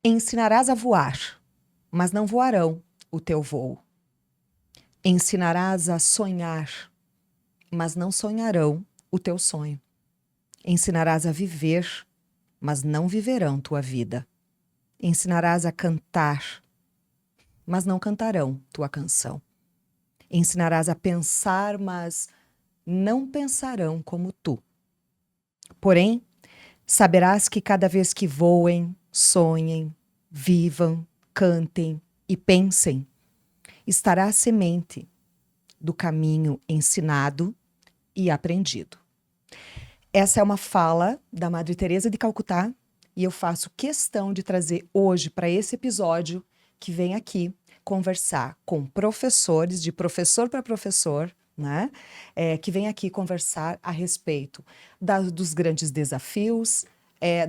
Ensinarás a voar, mas não voarão o teu voo. Ensinarás a sonhar, mas não sonharão o teu sonho. Ensinarás a viver, mas não viverão tua vida. Ensinarás a cantar, mas não cantarão tua canção. Ensinarás a pensar, mas não pensarão como tu. Porém, saberás que cada vez que voem, sonhem, vivam, cantem e pensem, estará a semente do caminho ensinado e aprendido. Essa é uma fala da Madre Teresa de Calcutá e eu faço questão de trazer hoje para esse episódio que vem aqui conversar com professores, de professor para professor, né? Que vem aqui conversar a respeito dos grandes desafios,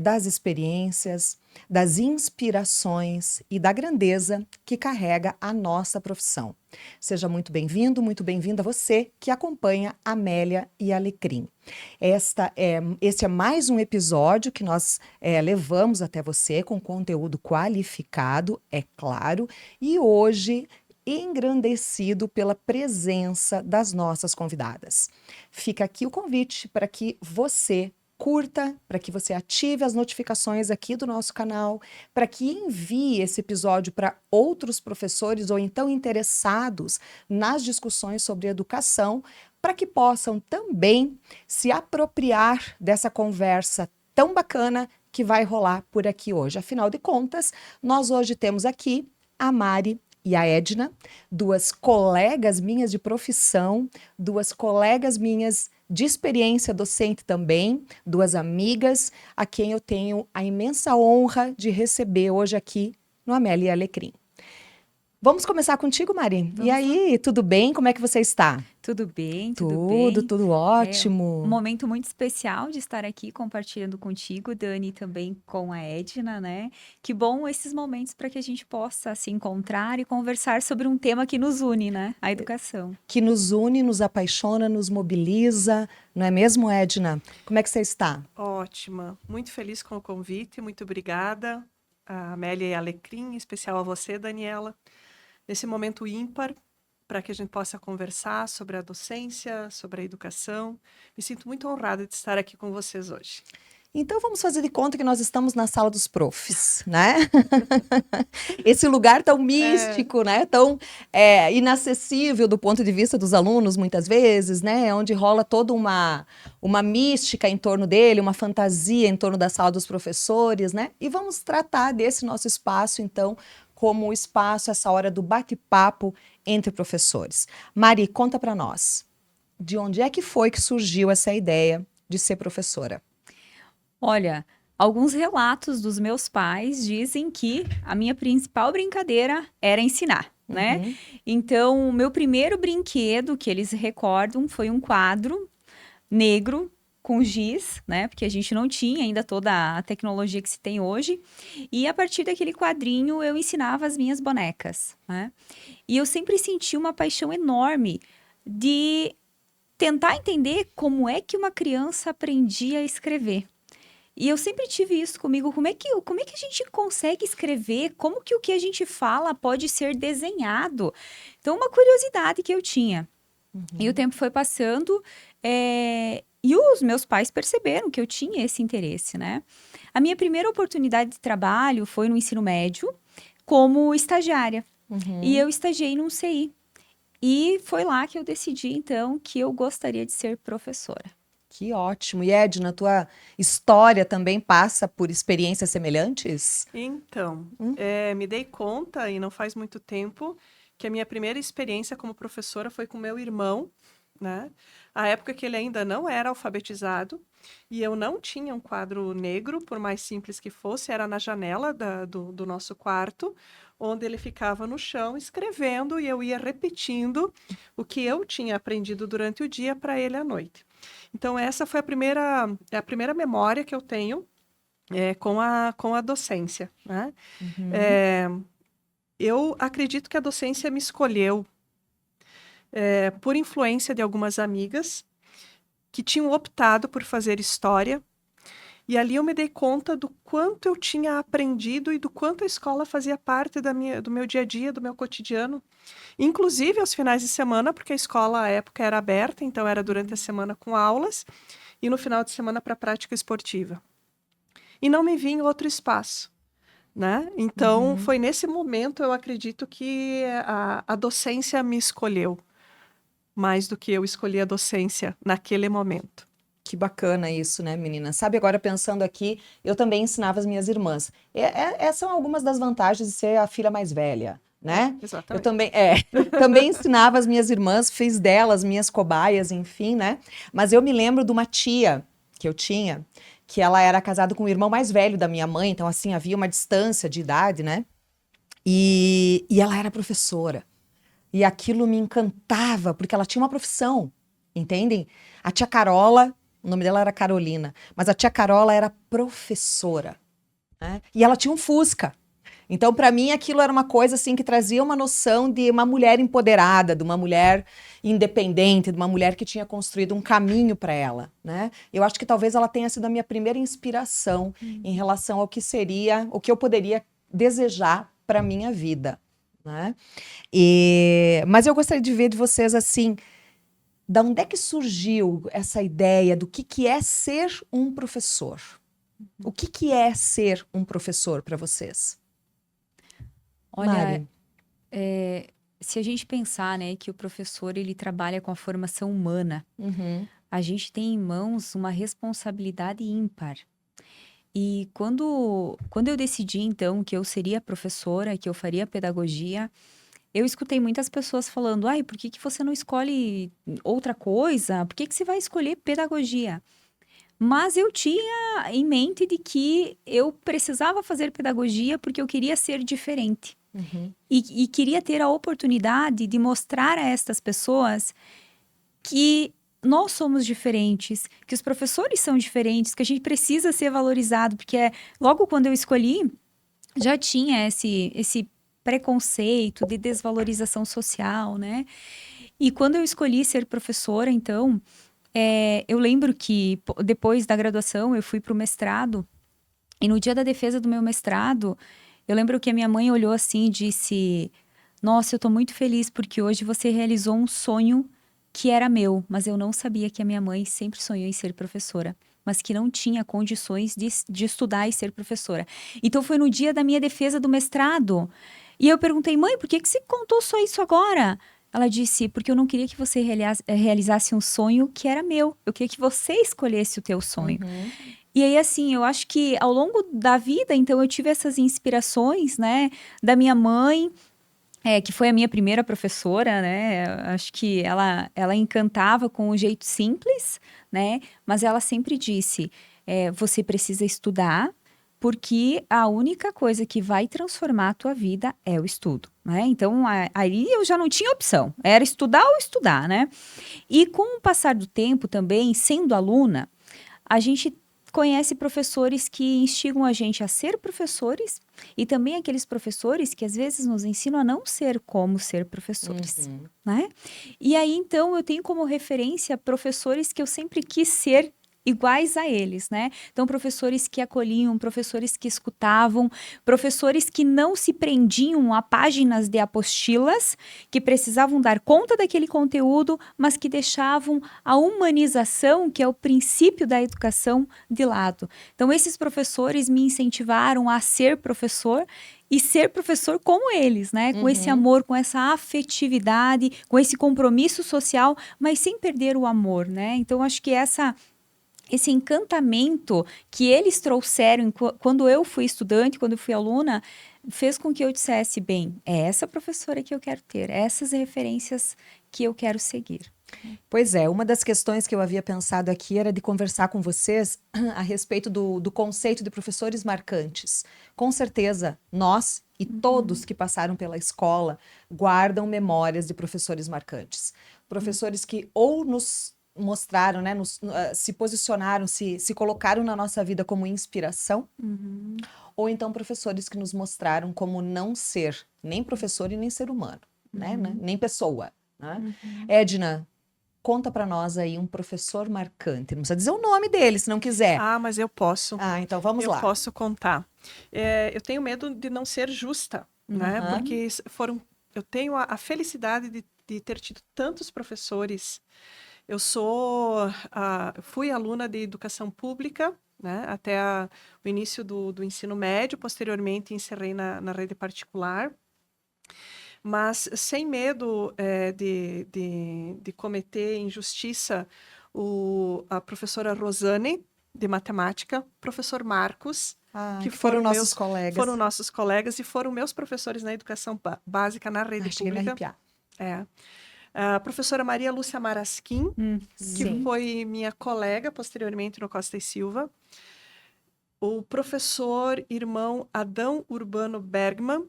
das experiências, das inspirações e da grandeza que carrega a nossa profissão. Seja muito bem-vindo, muito bem-vinda você que acompanha Amélia e Alecrim. Este é mais um episódio que nós levamos até você com conteúdo qualificado, é claro, e hoje engrandecido pela presença das nossas convidadas. Fica aqui o convite para que você curta, para que você ative as notificações aqui do nosso canal, para que envie esse episódio para outros professores ou então interessados nas discussões sobre educação, para que possam também se apropriar dessa conversa tão bacana que vai rolar por aqui hoje. Afinal de contas, nós hoje temos aqui a Mari e a Edna, duas colegas minhas de profissão, duas colegas minhas de experiência docente também, duas amigas a quem eu tenho a imensa honra de receber hoje aqui no Amélia e Alecrim. Vamos começar contigo, Mari. E aí, tudo bem? Como é que você está? Tudo bem, tudo bem. Tudo ótimo. É um momento muito especial de estar aqui compartilhando contigo, Dani, também com a Edna, né? Que bom esses momentos para que a gente possa se encontrar e conversar sobre um tema que nos une, né? A educação. Que nos une, nos apaixona, nos mobiliza, não é mesmo, Edna? Como é que você está? Ótima, muito feliz com o convite, muito obrigada a Amélia e a Alecrim, em especial a você, Daniela, nesse momento ímpar, para que a gente possa conversar sobre a docência, sobre a educação. Me sinto muito honrada de estar aqui com vocês hoje. Então vamos fazer de conta que nós estamos na sala dos profs, né? Esse lugar tão místico, né? Tão inacessível do ponto de vista dos alunos, muitas vezes, né? Onde rola toda uma mística em torno dele, uma fantasia em torno da sala dos professores, né? E vamos tratar desse nosso espaço, então, como o espaço, essa hora do bate-papo entre professores. Mari, conta para nós, de onde é que foi que surgiu essa ideia de ser professora? Olha, alguns relatos dos meus pais dizem que a minha principal brincadeira era ensinar, né? Então, o meu primeiro brinquedo que eles recordam foi um quadro negro com giz, né? Porque a gente não tinha ainda toda a tecnologia que se tem hoje. E a partir daquele quadrinho eu ensinava as minhas bonecas, né? E eu sempre senti uma paixão enorme de tentar entender como é que uma criança aprendia a escrever. E eu sempre tive isso comigo, como é que a gente consegue escrever, como que o que a gente fala pode ser desenhado? Então, uma curiosidade que eu tinha. E o tempo foi passando, e os meus pais perceberam que eu tinha esse interesse, né? A minha primeira oportunidade de trabalho foi no ensino médio, como estagiária. E eu estagiei num CI. E foi lá que eu decidi, então, que eu gostaria de ser professora. Que ótimo. E Edna, tua história também passa por experiências semelhantes? Então, me dei conta, e não faz muito tempo, que a minha primeira experiência como professora foi com meu irmão, né? A época que ele ainda não era alfabetizado, e eu não tinha um quadro negro, por mais simples que fosse, era na janela do nosso quarto, onde ele ficava no chão escrevendo, e eu ia repetindo o que eu tinha aprendido durante o dia para ele à noite. Então, essa foi a primeira memória que eu tenho com a docência, né? Eu acredito que a docência me escolheu por influência de algumas amigas que tinham optado por fazer história E ali eu me dei conta do quanto eu tinha aprendido e do quanto a escola fazia parte do meu dia a dia, do meu cotidiano. Inclusive aos finais de semana, porque a escola à época era aberta, então era durante a semana com aulas e no final de semana para prática esportiva. E não me vi em outro espaço, né? Então foi nesse momento, eu acredito que a docência me escolheu, mais do que eu escolhi a docência naquele momento. Que bacana isso, né, menina? Sabe, agora pensando aqui, eu também ensinava as minhas irmãs. Essas são algumas das vantagens de ser a filha mais velha, né? Eu Exatamente. também, também ensinava as minhas irmãs, fiz delas minhas cobaias, enfim, né? Mas eu me lembro de uma tia que eu tinha, que ela era casada com o irmão mais velho da minha mãe, então assim, havia uma distância de idade, né? E ela era professora. E aquilo me encantava, porque ela tinha uma profissão, entendem? A tia Carola, o nome dela era Carolina, mas a tia Carola era professora, né? E ela tinha um Fusca. Então, para mim, aquilo era uma coisa assim que trazia uma noção de uma mulher empoderada, de uma mulher independente, de uma mulher que tinha construído um caminho para ela, né? Eu acho que talvez ela tenha sido a minha primeira inspiração em relação ao que seria, o que eu poderia desejar para minha vida, né? Mas eu gostaria de ver de vocês assim, da onde é que surgiu essa ideia do que é ser um professor? O que é ser um professor para vocês? Olha, Mari. se a gente pensar, né, que o professor ele trabalha com a formação humana, Uhum. a gente tem em mãos uma responsabilidade ímpar. E quando eu decidi, então, que eu seria professora, que eu faria pedagogia, eu escutei muitas pessoas falando: ai, por que que você não escolhe outra coisa? Por que que você vai escolher pedagogia? Mas eu tinha em mente de que eu precisava fazer pedagogia porque eu queria ser diferente. Uhum. E queria ter a oportunidade de mostrar a estas pessoas que nós somos diferentes, que os professores são diferentes, que a gente precisa ser valorizado, porque logo quando eu escolhi, já tinha esse preconceito de desvalorização social, né? E quando eu escolhi ser professora, então, eu lembro que depois da graduação eu fui para o mestrado, e no dia da defesa do meu mestrado, eu lembro que a minha mãe olhou assim e disse: Nossa, eu tô muito feliz porque hoje você realizou um sonho que era meu, mas eu não sabia que a minha mãe sempre sonhou em ser professora, mas que não tinha condições de estudar e ser professora. Então foi no dia da minha defesa do mestrado. E eu perguntei: Mãe, por que que você contou só isso agora? Ela disse: Porque eu não queria que você realizasse um sonho que era meu. Eu queria que você escolhesse o teu sonho. Uhum. E aí, assim, eu acho que ao longo da vida, então, eu tive essas inspirações, né, da minha mãe, que foi a minha primeira professora, né, acho que ela encantava com o jeito simples, né, mas ela sempre disse, você precisa estudar, porque a única coisa que vai transformar a tua vida é o estudo, né, então, aí eu já não tinha opção, era estudar ou estudar, né, e com o passar do tempo também, sendo aluna, a gente conhece professores que instigam a gente a ser professores e também aqueles professores que às vezes nos ensinam a não ser como ser professores, Uhum. né? E aí, então, eu tenho como referência professores que eu sempre quis ser iguais a eles, né? Então, professores que acolhiam, professores que escutavam, professores que não se prendiam a páginas de apostilas, que precisavam dar conta daquele conteúdo, mas que deixavam a humanização, que é o princípio da educação, de lado. Então, esses professores me incentivaram a ser professor e ser professor como eles, né? Com esse Uhum. amor, com essa afetividade, com esse compromisso social, mas sem perder o amor, né? Então, acho que esse encantamento que eles trouxeram quando eu fui estudante, quando eu fui aluna, fez com que eu dissesse, bem, é essa professora que eu quero ter, essas referências que eu quero seguir. Pois é, uma das questões que eu havia pensado aqui era de conversar com vocês a respeito do conceito de professores marcantes. Com certeza, nós e todos que passaram pela escola guardam memórias de professores marcantes. Professores que ou nos mostraram, né, se posicionaram, se colocaram na nossa vida como inspiração, Uhum. ou então professores que nos mostraram como não ser nem professor e nem ser humano, né, Uhum. nem pessoa, né? Uhum. Edna, Conta para nós aí um professor marcante. Não precisa dizer o nome dele, se não quiser. Ah, mas eu posso. Então vamos lá. Eu posso contar. Eu tenho medo de não ser justa, né? Uhum. Porque eu tenho a felicidade de ter tido tantos professores. Eu fui aluna de educação pública, né? Até o início do ensino médio. Posteriormente, encerrei na rede particular. Mas sem medo de cometer injustiça, a professora Rosane, de matemática, professor Marcos, que foram nossos colegas. Foram nossos colegas e foram meus professores na educação básica na rede Cheguei a me pública. arrepiar. A professora Maria Lúcia Marasquim, que Sim. foi minha colega posteriormente no Costa e Silva. O professor irmão Adão Urbano Bergman,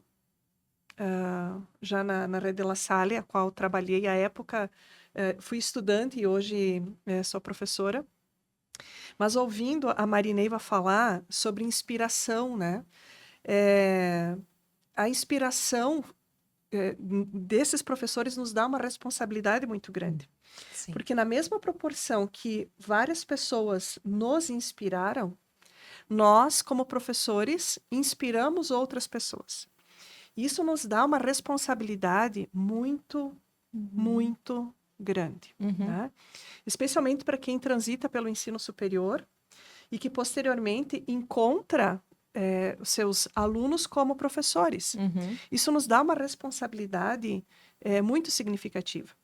já na Rede La Salle, a qual trabalhei à época, fui estudante e hoje sou professora. Mas ouvindo a Marineiva falar sobre inspiração, né? A inspiração desses professores nos dá uma responsabilidade muito grande. Sim. Porque na mesma proporção que várias pessoas nos inspiraram, nós, como professores, inspiramos outras pessoas. Isso nos dá uma responsabilidade muito, muito grande, né? Especialmente para quem transita pelo ensino superior e que posteriormente encontra os seus alunos como professores. Isso nos dá uma responsabilidade muito significativa.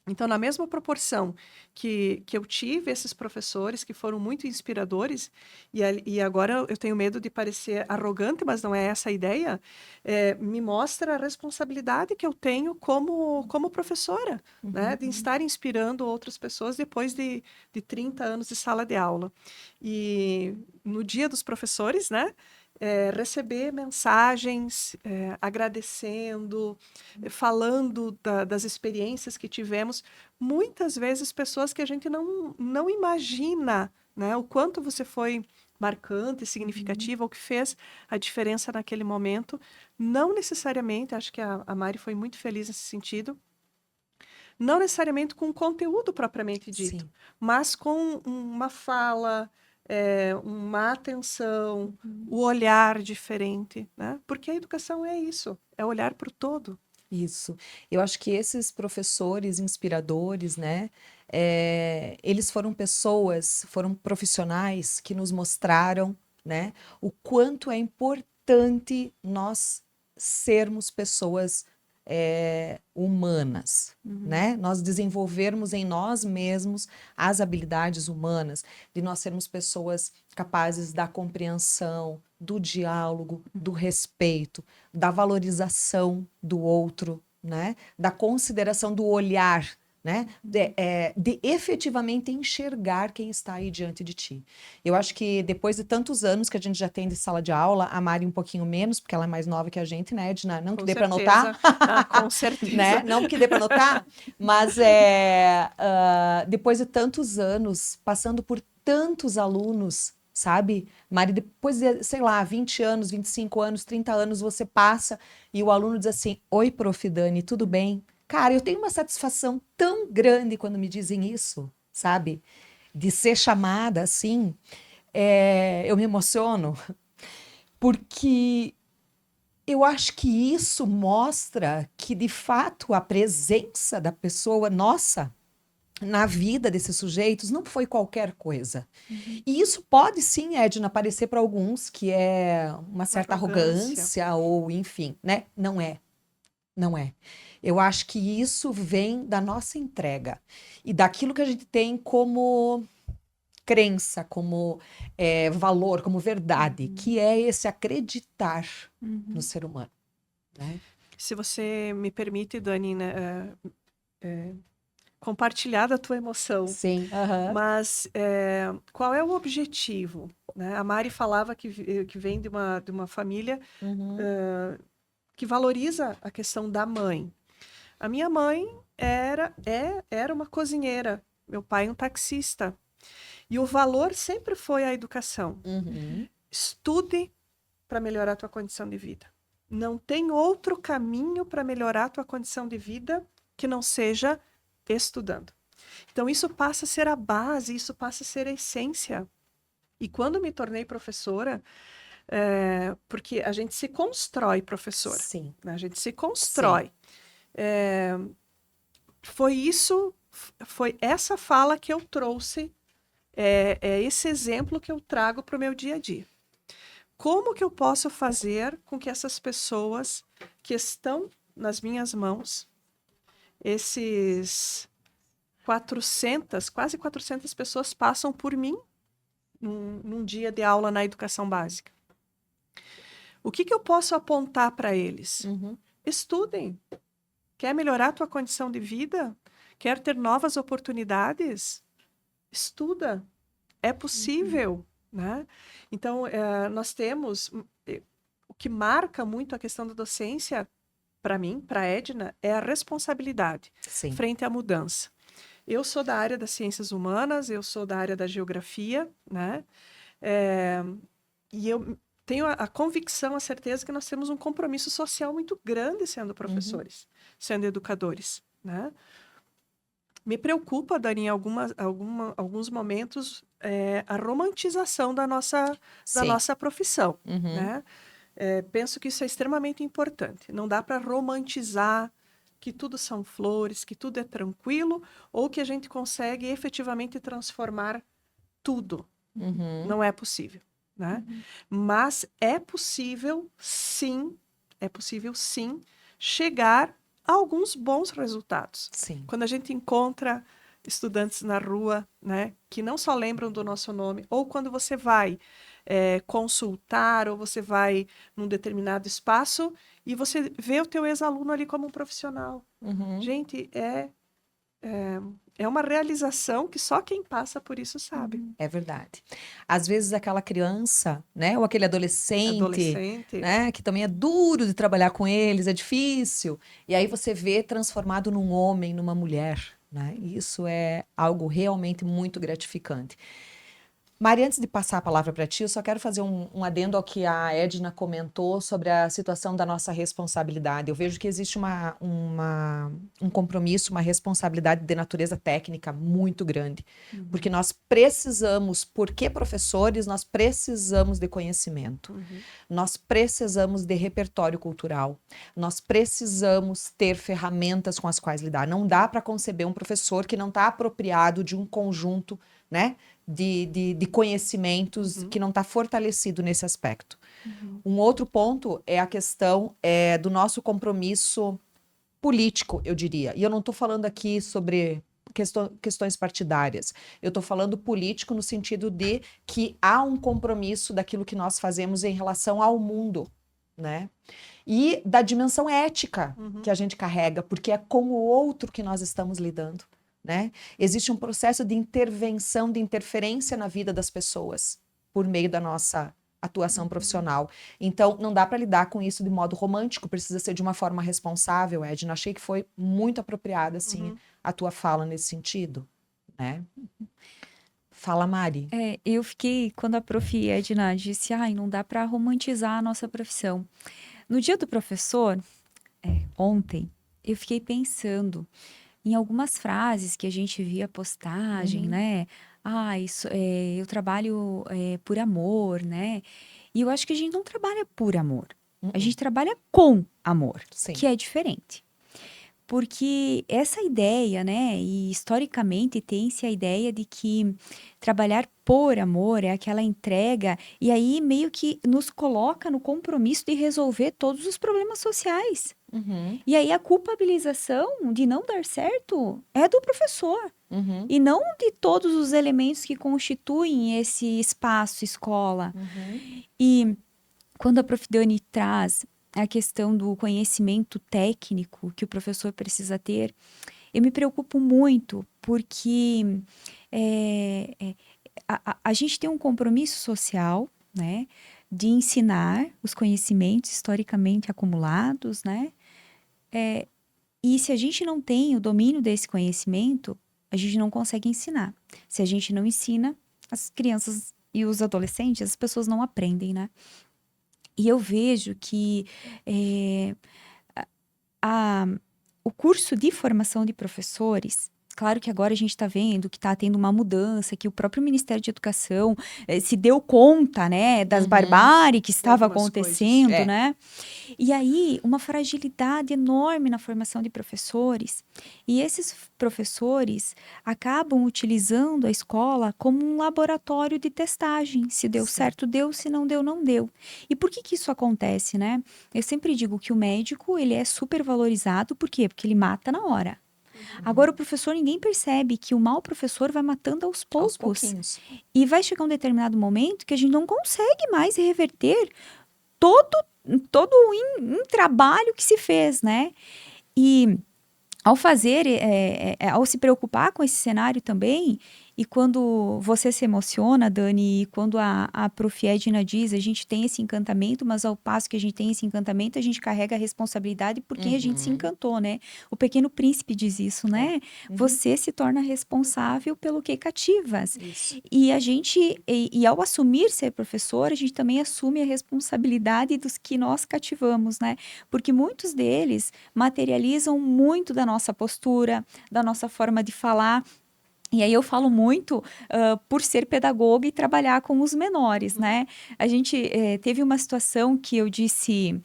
Então, na mesma proporção que eu tive esses professores que foram muito inspiradores, e agora eu tenho medo de parecer arrogante, mas não é essa a ideia, me mostra a responsabilidade que eu tenho como professora, né? De estar inspirando outras pessoas depois de 30 anos de sala de aula. E no Dia dos Professores, né? Receber mensagens agradecendo, falando das experiências que tivemos, muitas vezes pessoas que a gente não imagina, né, o quanto você foi marcante, significativa, o que fez a diferença naquele momento. Não necessariamente, acho que a Mari foi muito feliz nesse sentido, não necessariamente com conteúdo propriamente dito, Sim. mas com uma fala, uma atenção, o olhar diferente, né? Porque a educação é isso, é olhar para o todo. Isso. Eu acho que esses professores inspiradores, né? Eles foram pessoas, foram profissionais que nos mostraram, né? O quanto é importante nós sermos pessoas humanas, né? Nós desenvolvermos em nós mesmos as habilidades humanas, de nós sermos pessoas capazes da compreensão, do diálogo, do respeito, da valorização do outro, né? Da consideração do olhar, né? De efetivamente enxergar quem está aí diante de ti. Eu acho que depois de tantos anos que a gente já tem de sala de aula, a Mari um pouquinho menos, porque ela é mais nova que a gente, né, Edna? Não que dê para notar. Com certeza. Né? Não que dê para notar, mas depois de tantos anos, passando por tantos alunos, sabe? Mari, depois de, sei lá, 20 anos, 25 anos, 30 anos, você passa e o aluno diz assim: oi, prof. Dani, tudo bem? Cara, eu tenho uma satisfação tão grande quando me dizem isso, sabe? De ser chamada assim, eu me emociono, porque eu acho que isso mostra que, de fato, a presença da pessoa nossa na vida desses sujeitos não foi qualquer coisa. E isso pode sim, Edna, parecer para alguns que é uma certa arrogância ou enfim, né? Não é. Não é. Eu acho que isso vem da nossa entrega e daquilo que a gente tem como crença, como valor, como verdade, que é esse acreditar no ser humano. Né? Se você me permite, Dani, né, compartilhar da tua emoção. Sim. Mas qual é o objetivo? Né? A Mari falava que vem de uma família que valoriza a questão da mãe. A minha mãe era uma cozinheira, meu pai um taxista. E o valor sempre foi a educação. Estude para melhorar a tua condição de vida. Não tem outro caminho para melhorar a tua condição de vida que não seja estudando. Então, isso passa a ser a base, isso passa a ser a essência. E quando me tornei professora, porque a gente se constrói professora, Sim. né? A gente se constrói. Foi essa fala que eu trouxe, é esse exemplo que eu trago para o meu dia a dia. Como que eu posso fazer com que essas pessoas que estão nas minhas mãos, esses 400, quase 400 pessoas passam por mim num dia de aula na educação básica. O que eu posso apontar para eles? Estudem. Quer melhorar a tua condição de vida? Quer ter novas oportunidades? Estuda. É possível, né? Então, nós temos... O que marca muito a questão da docência, para mim, para a Edna, é a responsabilidade frente à mudança. Eu sou da área das ciências humanas, eu sou da área da geografia, né? E eu tenho a convicção, a certeza que nós temos um compromisso social muito grande sendo professores, sendo educadores, né? Me preocupa, Dani, em alguns momentos, a romantização da nossa profissão, né? Penso que isso é extremamente importante. Não dá para romantizar que tudo são flores, que tudo é tranquilo, ou que a gente consegue efetivamente transformar tudo. Não é possível, né? Mas é possível sim, chegar a alguns bons resultados. Sim. Quando a gente encontra estudantes na rua, né, que não só lembram do nosso nome, ou quando você vai consultar, ou você vai num determinado espaço e você vê o teu ex-aluno ali como um profissional. Gente, é uma realização que só quem passa por isso sabe. É verdade. Às vezes aquela criança, né, ou aquele adolescente, né, que também é duro de trabalhar com eles, é difícil. E aí você vê transformado num homem, numa mulher, né? Isso é algo realmente muito gratificante. Mari, antes de passar a palavra para ti, eu só quero fazer um adendo ao que a Edna comentou sobre a situação da nossa responsabilidade. Eu vejo que existe um compromisso, uma responsabilidade de natureza técnica muito grande. Porque nós precisamos, porque professores, nós precisamos de conhecimento. Nós precisamos de repertório cultural. Nós precisamos ter ferramentas com as quais lidar. Não dá para conceber um professor que não está apropriado de um conjunto, né, de conhecimentos que não está fortalecido nesse aspecto. Um outro ponto é a questão do nosso compromisso político, eu diria. E eu não estou falando aqui sobre questões partidárias. Eu estou falando político no sentido de que há um compromisso daquilo que nós fazemos em relação ao mundo, né? E da dimensão ética que a gente carrega, porque é com o outro que nós estamos lidando. Né? Existe um processo de intervenção, de interferência na vida das pessoas por meio da nossa atuação profissional. Então, não dá para lidar com isso de modo romântico, precisa ser de uma forma responsável, Edna. Achei que foi muito apropriada, assim, a tua fala nesse sentido, né? Fala, Mari. Eu fiquei, quando a prof. Edna disse, não dá para romantizar a nossa profissão. No dia do professor, ontem, eu fiquei pensando em algumas frases que a gente via postagem, né? Eu trabalho por amor, né? E eu acho que a gente não trabalha por amor. A gente trabalha com amor, que é diferente. Porque essa ideia, né? E historicamente tem-se a ideia de que trabalhar por amor é aquela entrega, e aí meio que nos coloca no compromisso de resolver todos os problemas sociais. E aí a culpabilização de não dar certo é do professor. E não de todos os elementos que constituem esse espaço escola. E quando a prof. Dani traz a questão do conhecimento técnico que o professor precisa ter, eu me preocupo muito, porque a gente tem um compromisso social, né, de ensinar os conhecimentos historicamente acumulados, né? E se a gente não tem o domínio desse conhecimento, a gente não consegue ensinar. Se a gente não ensina, as crianças e os adolescentes, as pessoas não aprendem, né? E eu vejo que o curso de formação de professores, Claro que agora a gente está vendo que está tendo uma mudança, que o próprio Ministério de Educação se deu conta, né, das barbáries que estava algumas acontecendo, coisas. né? E aí, uma fragilidade enorme na formação de professores. E esses professores acabam utilizando a escola como um laboratório de testagem. Se deu Sim. certo, deu. Se não deu, não deu. E por que isso acontece, né? Eu sempre digo que o médico, ele é super valorizado. Por quê? Porque ele mata na hora. Agora, o professor, ninguém percebe que o mau professor vai matando aos Aos poucos. pouquinhos. E vai chegar um determinado momento que a gente não consegue mais reverter todo um trabalho que se fez, né? E ao fazer, ao se preocupar com esse cenário também, e quando você se emociona, Dani, e quando a Prof. Edna diz, a gente tem esse encantamento, mas ao passo que a gente tem esse encantamento, a gente carrega a responsabilidade por quem a gente se encantou, né? O Pequeno Príncipe diz isso, né? Você se torna responsável pelo que cativas. Isso. E a gente, e ao assumir ser professor, a gente também assume a responsabilidade dos que nós cativamos, né? Porque muitos deles materializam muito da nossa postura, da nossa forma de falar. E aí eu falo muito por ser pedagoga e trabalhar com os menores, né? A gente teve uma situação que eu disse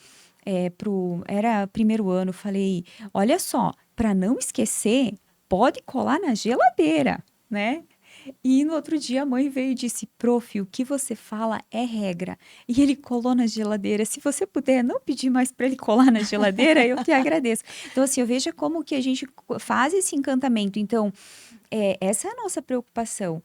era primeiro ano, falei, olha só, para não esquecer, pode colar na geladeira, né? E no outro dia a mãe veio e disse, prof, o que você fala é regra. E ele colou na geladeira. Se você puder não pedir mais para ele colar na geladeira, eu te agradeço. Então, assim, eu vejo como que a gente faz esse encantamento. Então, essa é a nossa preocupação.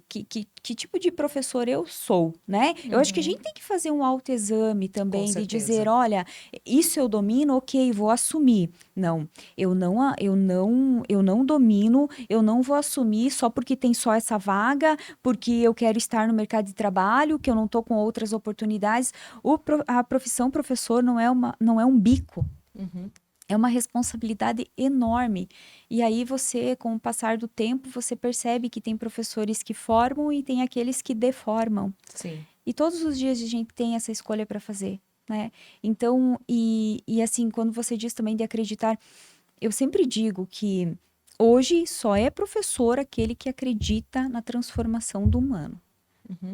Que tipo de professor eu sou, né? Eu acho que a gente tem que fazer um autoexame também, de certeza. dizer, olha, isso eu domino, ok, vou assumir. Não, eu não domino, eu não vou assumir só porque tem só essa vaga, porque eu quero estar no mercado de trabalho, que eu não estou com outras oportunidades. A profissão professor não é um bico. É uma responsabilidade enorme. E aí você, com o passar do tempo, você percebe que tem professores que formam e tem aqueles que deformam. Sim. E todos os dias a gente tem essa escolha para fazer, né? Então, e assim, quando você diz também de acreditar, eu sempre digo que hoje só é professor aquele que acredita na transformação do humano.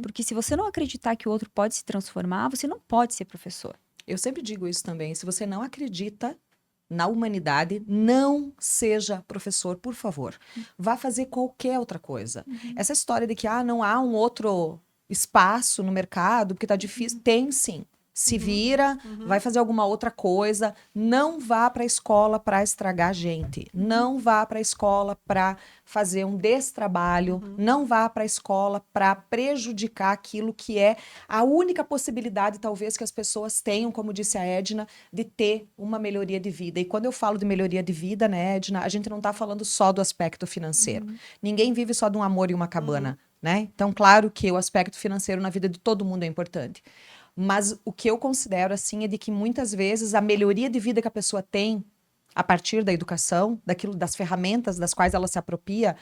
Porque se você não acreditar que o outro pode se transformar, você não pode ser professor. Eu sempre digo isso também. Se você não acredita na humanidade, não seja professor, por favor. Vá fazer qualquer outra coisa. Essa história de que não há um outro espaço no mercado porque tá difícil, tem sim. Se vira, vai fazer alguma outra coisa. Não vá para a escola para estragar gente. Não vá para a escola para fazer um destrabalho. Não vá para a escola para prejudicar aquilo que é a única possibilidade, talvez, que as pessoas tenham, como disse a Edna, de ter uma melhoria de vida. E quando eu falo de melhoria de vida, né, Edna, a gente não está falando só do aspecto financeiro. Ninguém vive só de um amor e uma cabana, né? Então, claro que o aspecto financeiro na vida de todo mundo é importante. Mas o que eu considero, assim, é de que muitas vezes a melhoria de vida que a pessoa tem a partir da educação, das ferramentas das quais ela se apropria,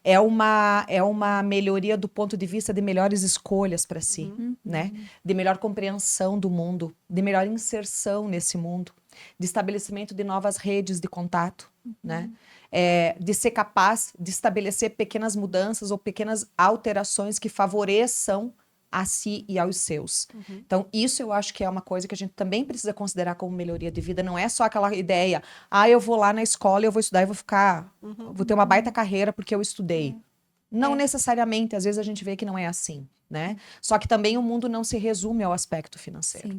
é uma melhoria do ponto de vista de melhores escolhas para si, né? De melhor compreensão do mundo, de melhor inserção nesse mundo, de estabelecimento de novas redes de contato, né? De ser capaz de estabelecer pequenas mudanças ou pequenas alterações que favoreçam a si e aos seus. Então, isso eu acho que é uma coisa que a gente também precisa considerar como melhoria de vida. Não é só aquela ideia, eu vou lá na escola, eu vou estudar e vou ter uma baita carreira porque eu estudei. Não necessariamente, às vezes a gente vê que não é assim, né? Só que também o mundo não se resume ao aspecto financeiro.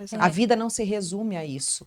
Sim. A vida não se resume a isso.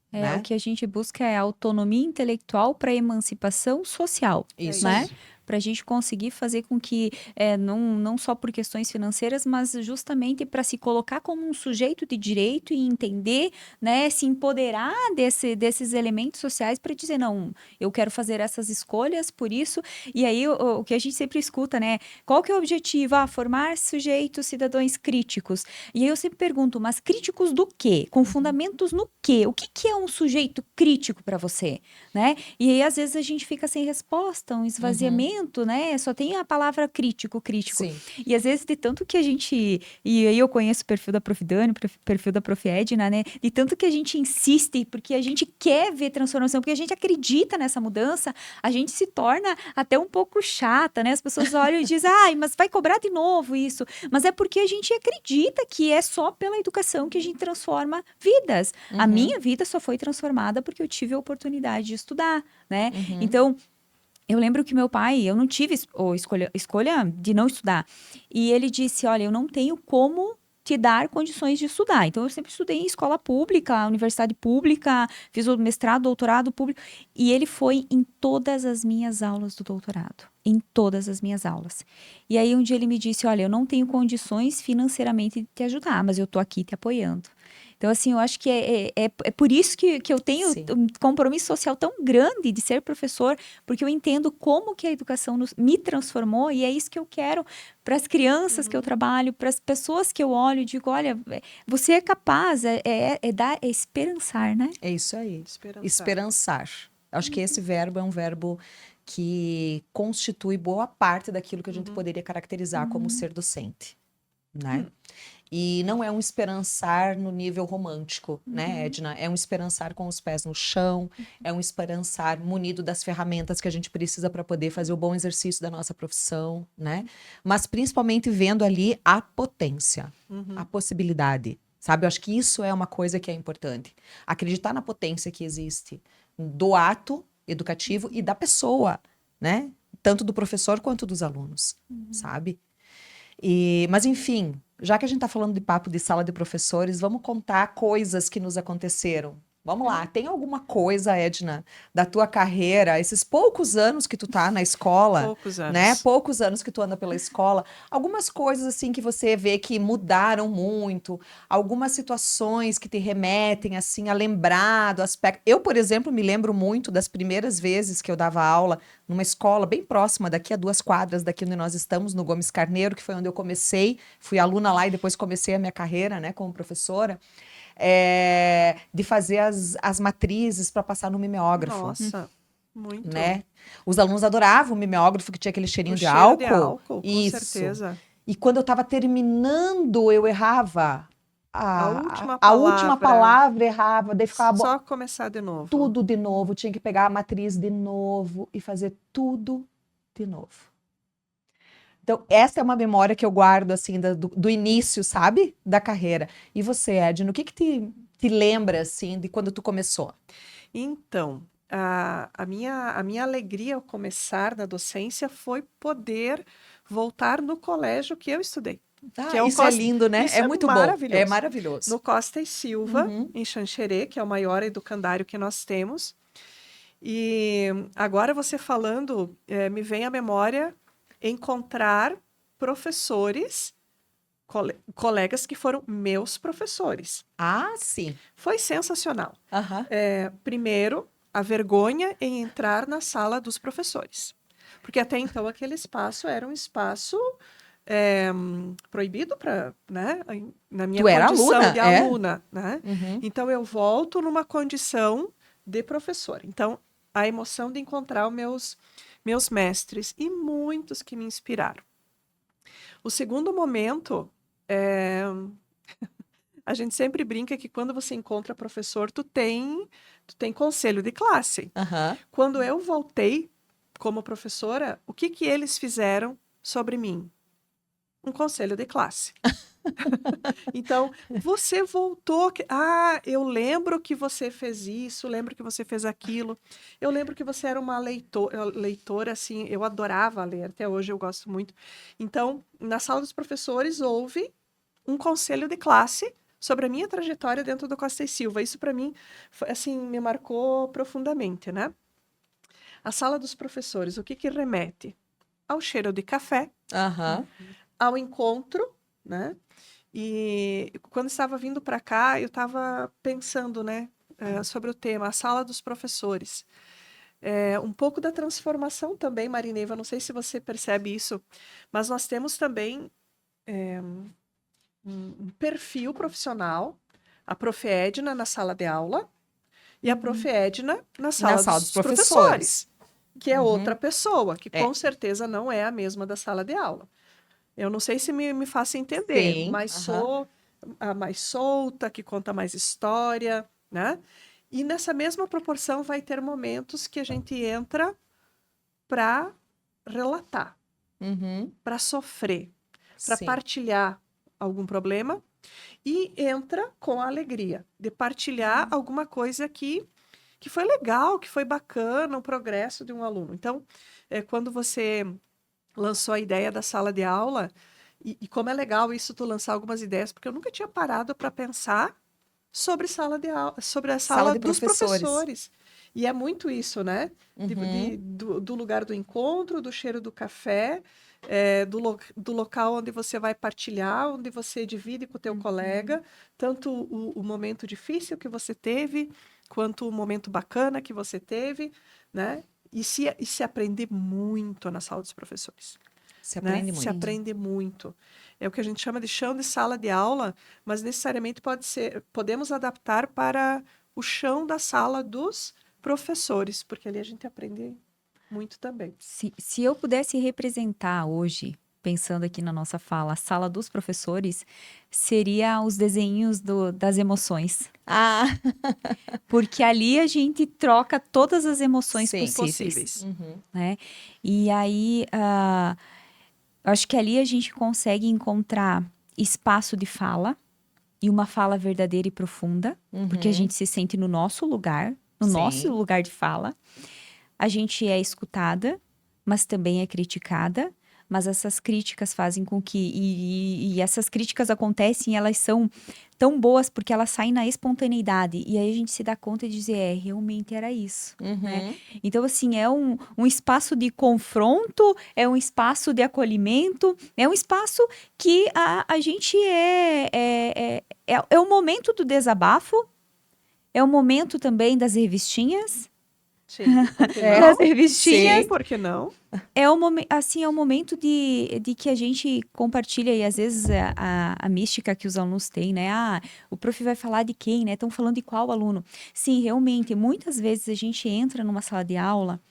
Né? O que a gente busca é autonomia intelectual para emancipação social, Isso. né? Para a gente conseguir fazer com que, não só por questões financeiras, mas justamente para se colocar como um sujeito de direito e entender, né, se empoderar desses elementos sociais para dizer, não, eu quero fazer essas escolhas por isso. E aí, o que a gente sempre escuta, né? Qual que é o objetivo? Formar sujeitos, cidadãos críticos. E aí eu sempre pergunto, mas críticos do quê? Com fundamentos no quê? O que é um sujeito crítico para você? Né? E aí, às vezes, a gente fica sem resposta, um esvaziamento, julgamento, né? Só tem a palavra crítico. Sim. E às vezes, de tanto que a gente... E aí eu conheço o perfil da Prof. Dani, o perfil da Prof. Edna, né? De tanto que a gente insiste, porque a gente quer ver transformação, porque a gente acredita nessa mudança, a gente se torna até um pouco chata, né? As pessoas olham e dizem, ai, mas vai cobrar de novo isso. Mas é porque a gente acredita que é só pela educação que a gente transforma vidas. A minha vida só foi transformada porque eu tive a oportunidade de estudar, né? Então, eu lembro que meu pai, eu não tive escolha de não estudar. E ele disse, olha, eu não tenho como te dar condições de estudar. Então, eu sempre estudei em escola pública, universidade pública, fiz o mestrado, doutorado público. E ele foi em todas as minhas aulas do doutorado. Em todas as minhas aulas. E aí, um dia ele me disse, olha, eu não tenho condições financeiramente de te ajudar, mas eu tô aqui te apoiando. Então, assim, eu acho que é por isso que eu tenho Sim. um compromisso social tão grande de ser professor, porque eu entendo como que a educação me transformou e é isso que eu quero para as crianças que eu trabalho, para as pessoas que eu olho e digo, olha, você é capaz, é esperançar, né? É isso aí. Esperançar. Esperançar. Acho que esse verbo é um verbo que constitui boa parte daquilo que a gente poderia caracterizar como ser docente, né? E não é um esperançar no nível romântico, né, Edna? É um esperançar com os pés no chão, é um esperançar munido das ferramentas que a gente precisa para poder fazer o bom exercício da nossa profissão, né? Mas principalmente vendo ali a potência, a possibilidade, sabe? Eu acho que isso é uma coisa que é importante. Acreditar na potência que existe do ato educativo e da pessoa, né? Tanto do professor quanto dos alunos, sabe? Mas, enfim, já que a gente está falando de papo de sala de professores, vamos contar coisas que nos aconteceram. Vamos lá, tem alguma coisa, Edna, da tua carreira, esses poucos anos que tu tá na escola, Poucos anos. né? Poucos anos que tu anda pela escola, algumas coisas assim que você vê que mudaram muito, algumas situações que te remetem assim a lembrar do aspecto. Eu, por exemplo, me lembro muito das primeiras vezes que eu dava aula numa escola bem próxima, daqui a 2 quadras daqui onde nós estamos, no Gomes Carneiro, que foi onde eu comecei, fui aluna lá e depois comecei a minha carreira, né, como professora. De fazer as matrizes para passar no mimeógrafo, Nossa, muito. né? Os alunos adoravam o mimeógrafo, que tinha aquele cheirinho O de cheiro álcool. de álcool, com Isso. certeza. E quando eu estava terminando, eu errava. A última palavra errava, daí ficava Só começar de novo. tudo de novo, tinha que pegar a matriz de novo e fazer tudo de novo. Então, essa é uma memória que eu guardo, assim, do início, sabe? Da carreira. E você, Edna, o que te lembra, assim, de quando tu começou? Então, a minha alegria ao começar na docência foi poder voltar no colégio que eu estudei. Que é o Isso é lindo, né? Isso É muito maravilhoso. bom. É maravilhoso. No Costa e Silva, Uhum. em Xanxerê, que é o maior educandário que nós temos. E agora você falando, me vem à memória encontrar professores, colegas que foram meus professores. Ah, sim. Foi sensacional. Aham. Primeiro, a vergonha em entrar na sala dos professores. Porque até então aquele espaço era um espaço proibido para, né, na minha Tu era condição aluna, de é? aluna, né? Uhum. Então eu volto numa condição de professor. Então a emoção de encontrar os meus mestres e muitos que me inspiraram. O segundo momento a gente sempre brinca que quando você encontra professor, tu tem conselho de classe. Aham. Quando eu voltei como professora, o que eles fizeram sobre mim? Um conselho de classe. Então, você voltou. Eu lembro que você fez isso, lembro que você fez aquilo. Eu lembro que você era uma leitora, assim, eu adorava ler, até hoje eu gosto muito. Então, na sala dos professores, houve um conselho de classe sobre a minha trajetória dentro do Costa e Silva. Isso, para mim, assim, me marcou profundamente, né? A sala dos professores, o que remete? Ao cheiro de café, Aham. ao encontro, né? E quando estava vindo para cá, eu estava pensando, né, sobre o tema, a sala dos professores. Um pouco da transformação também, Marineiva, não sei se você percebe isso, mas nós temos também um perfil profissional, a Prof. Edna na sala de aula e a Prof. Edna na sala dos professores. que é Uhum. outra pessoa, que É. com certeza não é a mesma da sala de aula. Eu não sei se me faço entender, Sim, mas aham. sou a mais solta, que conta mais história, né? E nessa mesma proporção vai ter momentos que a gente entra para relatar, Uhum. para sofrer, para Sim. partilhar algum problema e entra com a alegria de partilhar alguma coisa que foi legal, que foi bacana, o progresso de um aluno. Então, quando você lançou a ideia da sala de aula, e como é legal isso, tu lançar algumas ideias, porque eu nunca tinha parado para pensar sobre sala de aula, sobre a Sala sala de dos professores. professores. E é muito isso, né? Uhum. Do lugar do encontro, do cheiro do café, do local onde você vai partilhar, onde você divide com o teu colega, tanto o momento difícil que você teve, quanto o momento bacana que você teve, né? E se aprender muito na sala dos professores. Se Né? aprende Se muito. aprende muito. É o que a gente chama de chão de sala de aula, mas necessariamente podemos adaptar para o chão da sala dos professores, porque ali a gente aprende muito também. Se eu pudesse representar hoje, pensando aqui na nossa fala, a sala dos professores, seria os desenhos das emoções. Ah, Porque ali a gente troca todas as emoções sim. possíveis, Uhum. né? E aí, eu acho que ali a gente consegue encontrar espaço de fala e uma fala verdadeira e profunda, porque a Uhum. gente se sente no nosso lugar, no Sim. nosso lugar de fala. A gente é escutada, mas também é criticada. Mas essas críticas fazem com que. E essas críticas acontecem, elas são tão boas porque elas saem na espontaneidade. E aí a gente se dá conta de dizer, realmente era isso. Né? Uhum. Então, assim, é um espaço de confronto, é um espaço de acolhimento, é um espaço que a gente é o momento do desabafo, é o momento também das revistinhas. Sim, por que É. não? Das revistinhas. Sim, por que não? É o momento de que a gente compartilha, e às vezes a mística que os alunos têm, né? Ah, o prof vai falar de quem, né? Estão falando de qual aluno? Sim, realmente, muitas vezes a gente entra numa sala de aula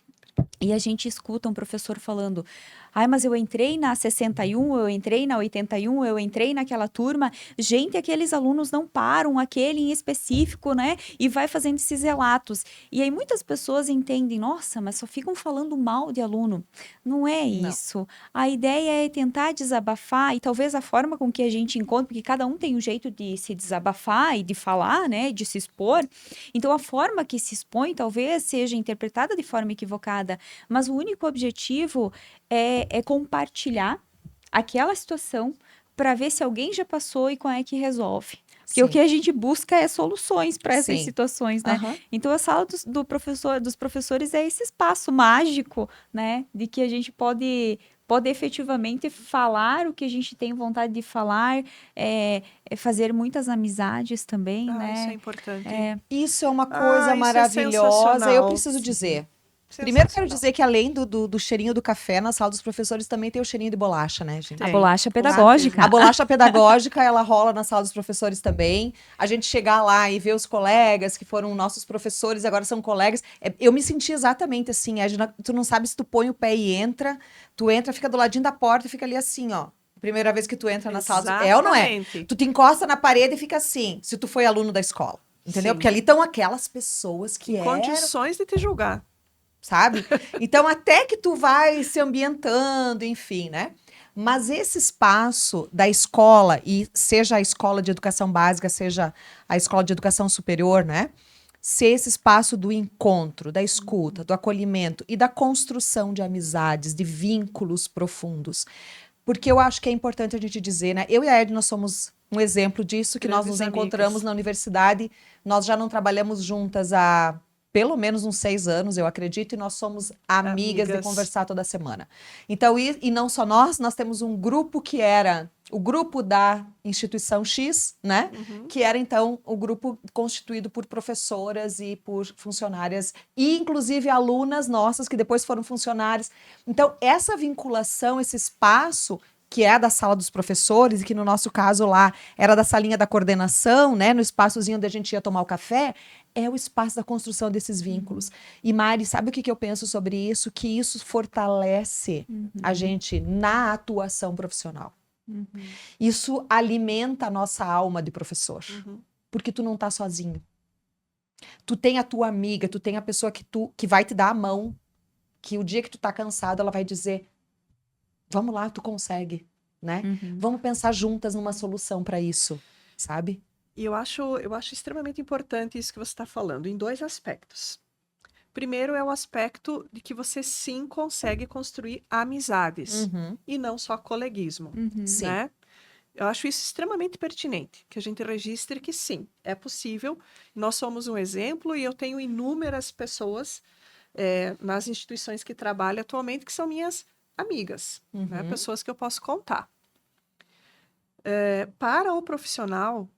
e a gente escuta um professor falando: ai, mas eu entrei na 61, eu entrei na 81, eu entrei naquela turma. Gente, aqueles alunos não param, aquele em específico, né? E vai fazendo esses relatos. E aí muitas pessoas entendem: nossa, mas só ficam falando mal de aluno. Não é Não. isso. A ideia é tentar desabafar, e talvez a forma com que a gente encontra, porque cada um tem um jeito de se desabafar e de falar, né? De se expor. Então a forma que se expõe talvez seja interpretada de forma equivocada, mas o único objetivo é compartilhar aquela situação para ver se alguém já passou e como é que resolve. Porque o Sim. que a gente busca é soluções para essas Sim. situações, né? Aham. Então a sala dos professores é esse espaço mágico, né? De que a gente pode efetivamente falar o que a gente tem vontade de falar, fazer muitas amizades também, Ah, isso é né? importante. Isso é uma coisa Isso é maravilhosa. Eu sensacional. preciso dizer. Primeiro, quero Sensacional. dizer que além do cheirinho do café, na sala dos professores também tem o cheirinho de bolacha, né, gente? A Tem, bolacha com pedagógica. A bolacha pedagógica, ela rola na sala dos professores também. A gente chegar lá e ver os colegas que foram nossos professores, agora são colegas. Eu me senti exatamente assim, Edna. Tu não sabe se tu põe o pé e entra, tu entra, fica do ladinho da porta e fica ali assim, ó. Primeira vez que tu entra na sala. É ou não é? Exatamente. Tu te encosta na parede e fica assim, se tu foi aluno da escola. Entendeu? Sim. Porque ali estão aquelas pessoas que Em eram, condições de te julgar. sabe? Então, até que tu vai se ambientando, enfim, né? Mas esse espaço da escola, e seja a escola de educação básica, seja a escola de educação superior, né? Ser esse espaço do encontro, da escuta, do acolhimento e da construção de amizades, de vínculos profundos. Porque eu acho que é importante a gente dizer, né? Eu e a Ed, nós somos um exemplo disso, que nós Grandes nos encontramos amigas. na universidade. Nós já não trabalhamos juntas há pelo menos uns 6 anos, eu acredito, e nós somos amigas de conversar toda semana. Então, e não só nós temos um grupo que era o grupo da instituição X, né? Uhum. Que era, então, o grupo constituído por professoras e por funcionárias, e inclusive alunas nossas, que depois foram funcionárias. Então, essa vinculação, esse espaço, que é a da sala dos professores, e que no nosso caso lá era da salinha da coordenação, né, no espaçozinho onde a gente ia tomar o café, é o espaço da construção desses vínculos. E Mari, sabe o que eu penso sobre isso? Que isso fortalece a gente na atuação profissional. Isso alimenta a nossa alma de professor, porque tu não tá sozinho. Tu tem a tua amiga, tu tem a pessoa que vai te dar a mão, que o dia que tu tá cansado, ela vai dizer, vamos lá, tu consegue, né? Vamos pensar juntas numa solução para isso, sabe? E eu acho extremamente importante isso que você está falando, em 2 aspectos. Primeiro é o aspecto de que você sim consegue construir amizades, e não só coleguismo, Sim. né? Eu acho isso extremamente pertinente, que a gente registre que sim, é possível. Nós somos um exemplo e eu tenho inúmeras pessoas nas instituições que trabalho atualmente que são minhas amigas, né? Pessoas que eu posso contar. Para o profissional,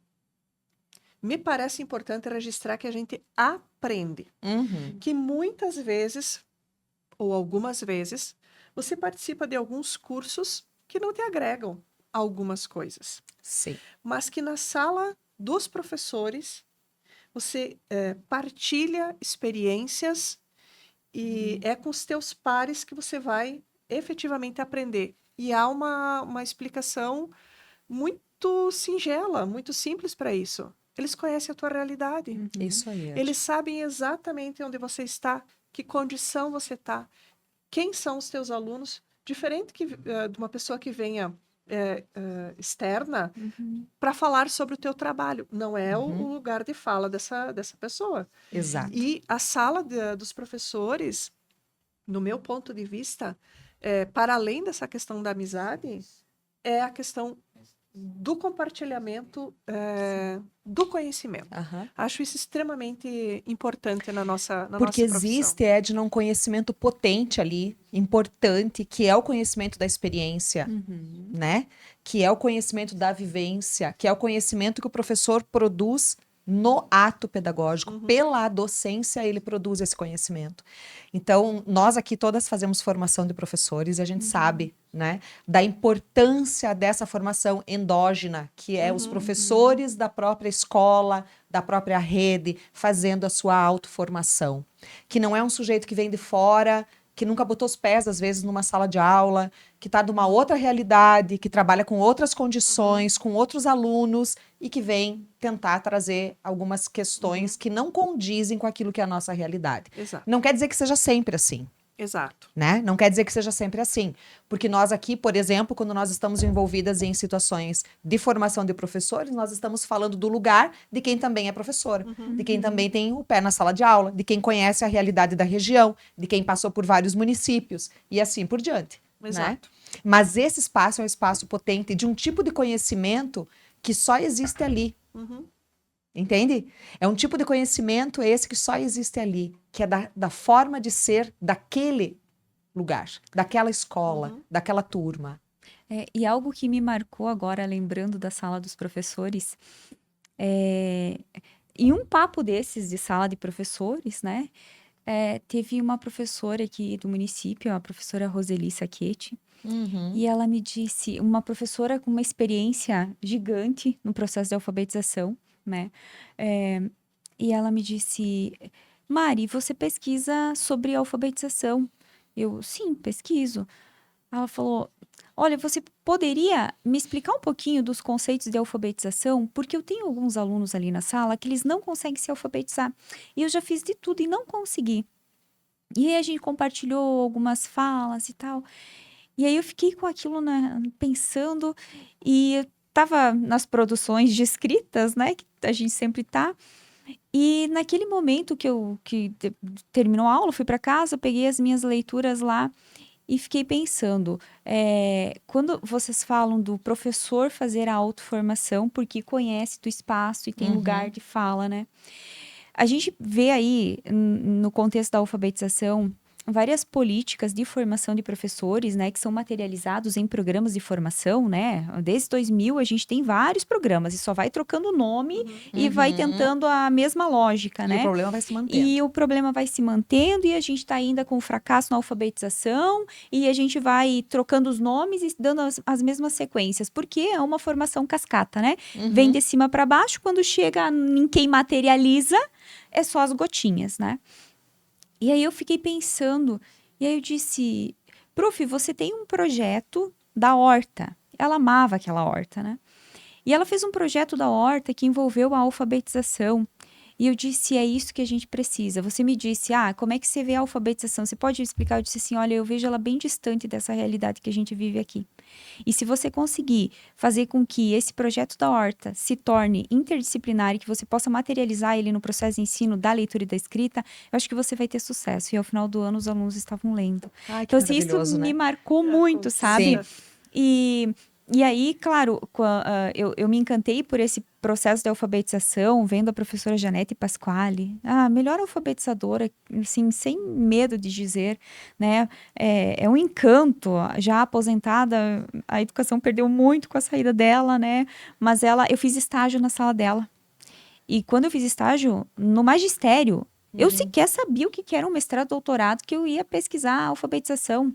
me parece importante registrar que a gente aprende. Que muitas vezes, ou algumas vezes, você participa de alguns cursos que não te agregam algumas coisas. Sim. Mas que na sala dos professores, você partilha experiências e é com os teus pares que você vai efetivamente aprender. E há uma explicação muito singela, muito simples para isso. Eles conhecem a tua realidade. Isso aí. Eles sabem exatamente onde você está, que condição você está, quem são os teus alunos, diferente de uma pessoa que venha externa para falar sobre o teu trabalho. Não é o lugar de fala dessa pessoa. Exato. E a sala dos professores, no meu ponto de vista, para além dessa questão da amizade, é a questão do compartilhamento do conhecimento. Acho isso extremamente importante na nossa Porque profissão. existe, Edna, um conhecimento potente ali, importante, que é o conhecimento da experiência, né? Que é o conhecimento da vivência, que é o conhecimento que o professor produz no ato pedagógico. Pela docência, ele produz esse conhecimento. Então, nós aqui todas fazemos formação de professores e a gente sabe, né, da importância dessa formação endógena, que é os professores da própria escola, da própria rede, fazendo a sua autoformação. Que não é um sujeito que vem de fora, que nunca botou os pés, às vezes, numa sala de aula, que está numa outra realidade, que trabalha com outras condições, com outros alunos, e que vem tentar trazer algumas questões que não condizem com aquilo que é a nossa realidade. Exato. Não quer dizer que seja sempre assim. Exato. Né? Não quer dizer que seja sempre assim. Porque nós aqui, por exemplo, quando nós estamos envolvidas em situações de formação de professores, nós estamos falando do lugar de quem também é professora, de quem também tem o pé na sala de aula, de quem conhece a realidade da região, de quem passou por vários municípios e assim por diante. Exato. Né? Mas esse espaço é um espaço potente de um tipo de conhecimento que só existe ali. Entende? É um tipo de conhecimento esse que só existe ali, que é da forma de ser daquele lugar, daquela escola, daquela turma. E algo que me marcou agora, lembrando da sala dos professores, em um papo desses de sala de professores, né, teve uma professora aqui do município, a professora Roseli Sacchetti, e ela me disse, uma professora com uma experiência gigante no processo de alfabetização, né? E ela me disse, Mari, você pesquisa sobre alfabetização? Eu, sim, pesquiso. Ela falou, olha, você poderia me explicar um pouquinho dos conceitos de alfabetização? Porque eu tenho alguns alunos ali na sala que eles não conseguem se alfabetizar. E eu já fiz de tudo e não consegui. E aí a gente compartilhou algumas falas e tal. E aí eu fiquei com aquilo pensando e eu tava nas produções de escritas, né, que a gente sempre tá. E naquele momento que terminou a aula, fui para casa, peguei as minhas leituras lá e fiquei pensando, quando vocês falam do professor fazer a autoformação porque conhece do espaço e tem lugar de fala, né? A gente vê aí, no contexto da alfabetização, várias políticas de formação de professores, né, que são materializados em programas de formação, né? Desde 2000 a gente tem vários programas e só vai trocando o nome e vai tentando a mesma lógica, E né? o problema vai se mantendo. E o problema vai se mantendo e a gente está ainda com o fracasso na alfabetização e a gente vai trocando os nomes e dando as mesmas sequências, porque é uma formação cascata, né? Vem de cima para baixo, quando chega em quem materializa, é só as gotinhas, né? E aí eu fiquei pensando, e aí eu disse, prof, você tem um projeto da horta. Ela amava aquela horta, né? E ela fez um projeto da horta que envolveu a alfabetização. E eu disse, é isso que a gente precisa. Você me disse, como é que você vê a alfabetização? Você pode explicar? Eu disse assim, olha, eu vejo ela bem distante dessa realidade que a gente vive aqui. E se você conseguir fazer com que esse projeto da horta se torne interdisciplinar e que você possa materializar ele no processo de ensino da leitura e da escrita, eu acho que você vai ter sucesso. E ao final do ano os alunos estavam lendo. Ai, que Então, assim, isso maravilhoso, me né? marcou muito, sabe? Sim. E aí, claro, eu me encantei por esse processo de alfabetização, vendo a professora Janete Pasquale, a melhor alfabetizadora, assim, sem medo de dizer, né? É um encanto. Já aposentada, a educação perdeu muito com a saída dela, né? Mas eu fiz estágio na sala dela. E quando eu fiz estágio no magistério, eu sequer sabia o que era um mestrado, doutorado, que eu ia pesquisar a alfabetização.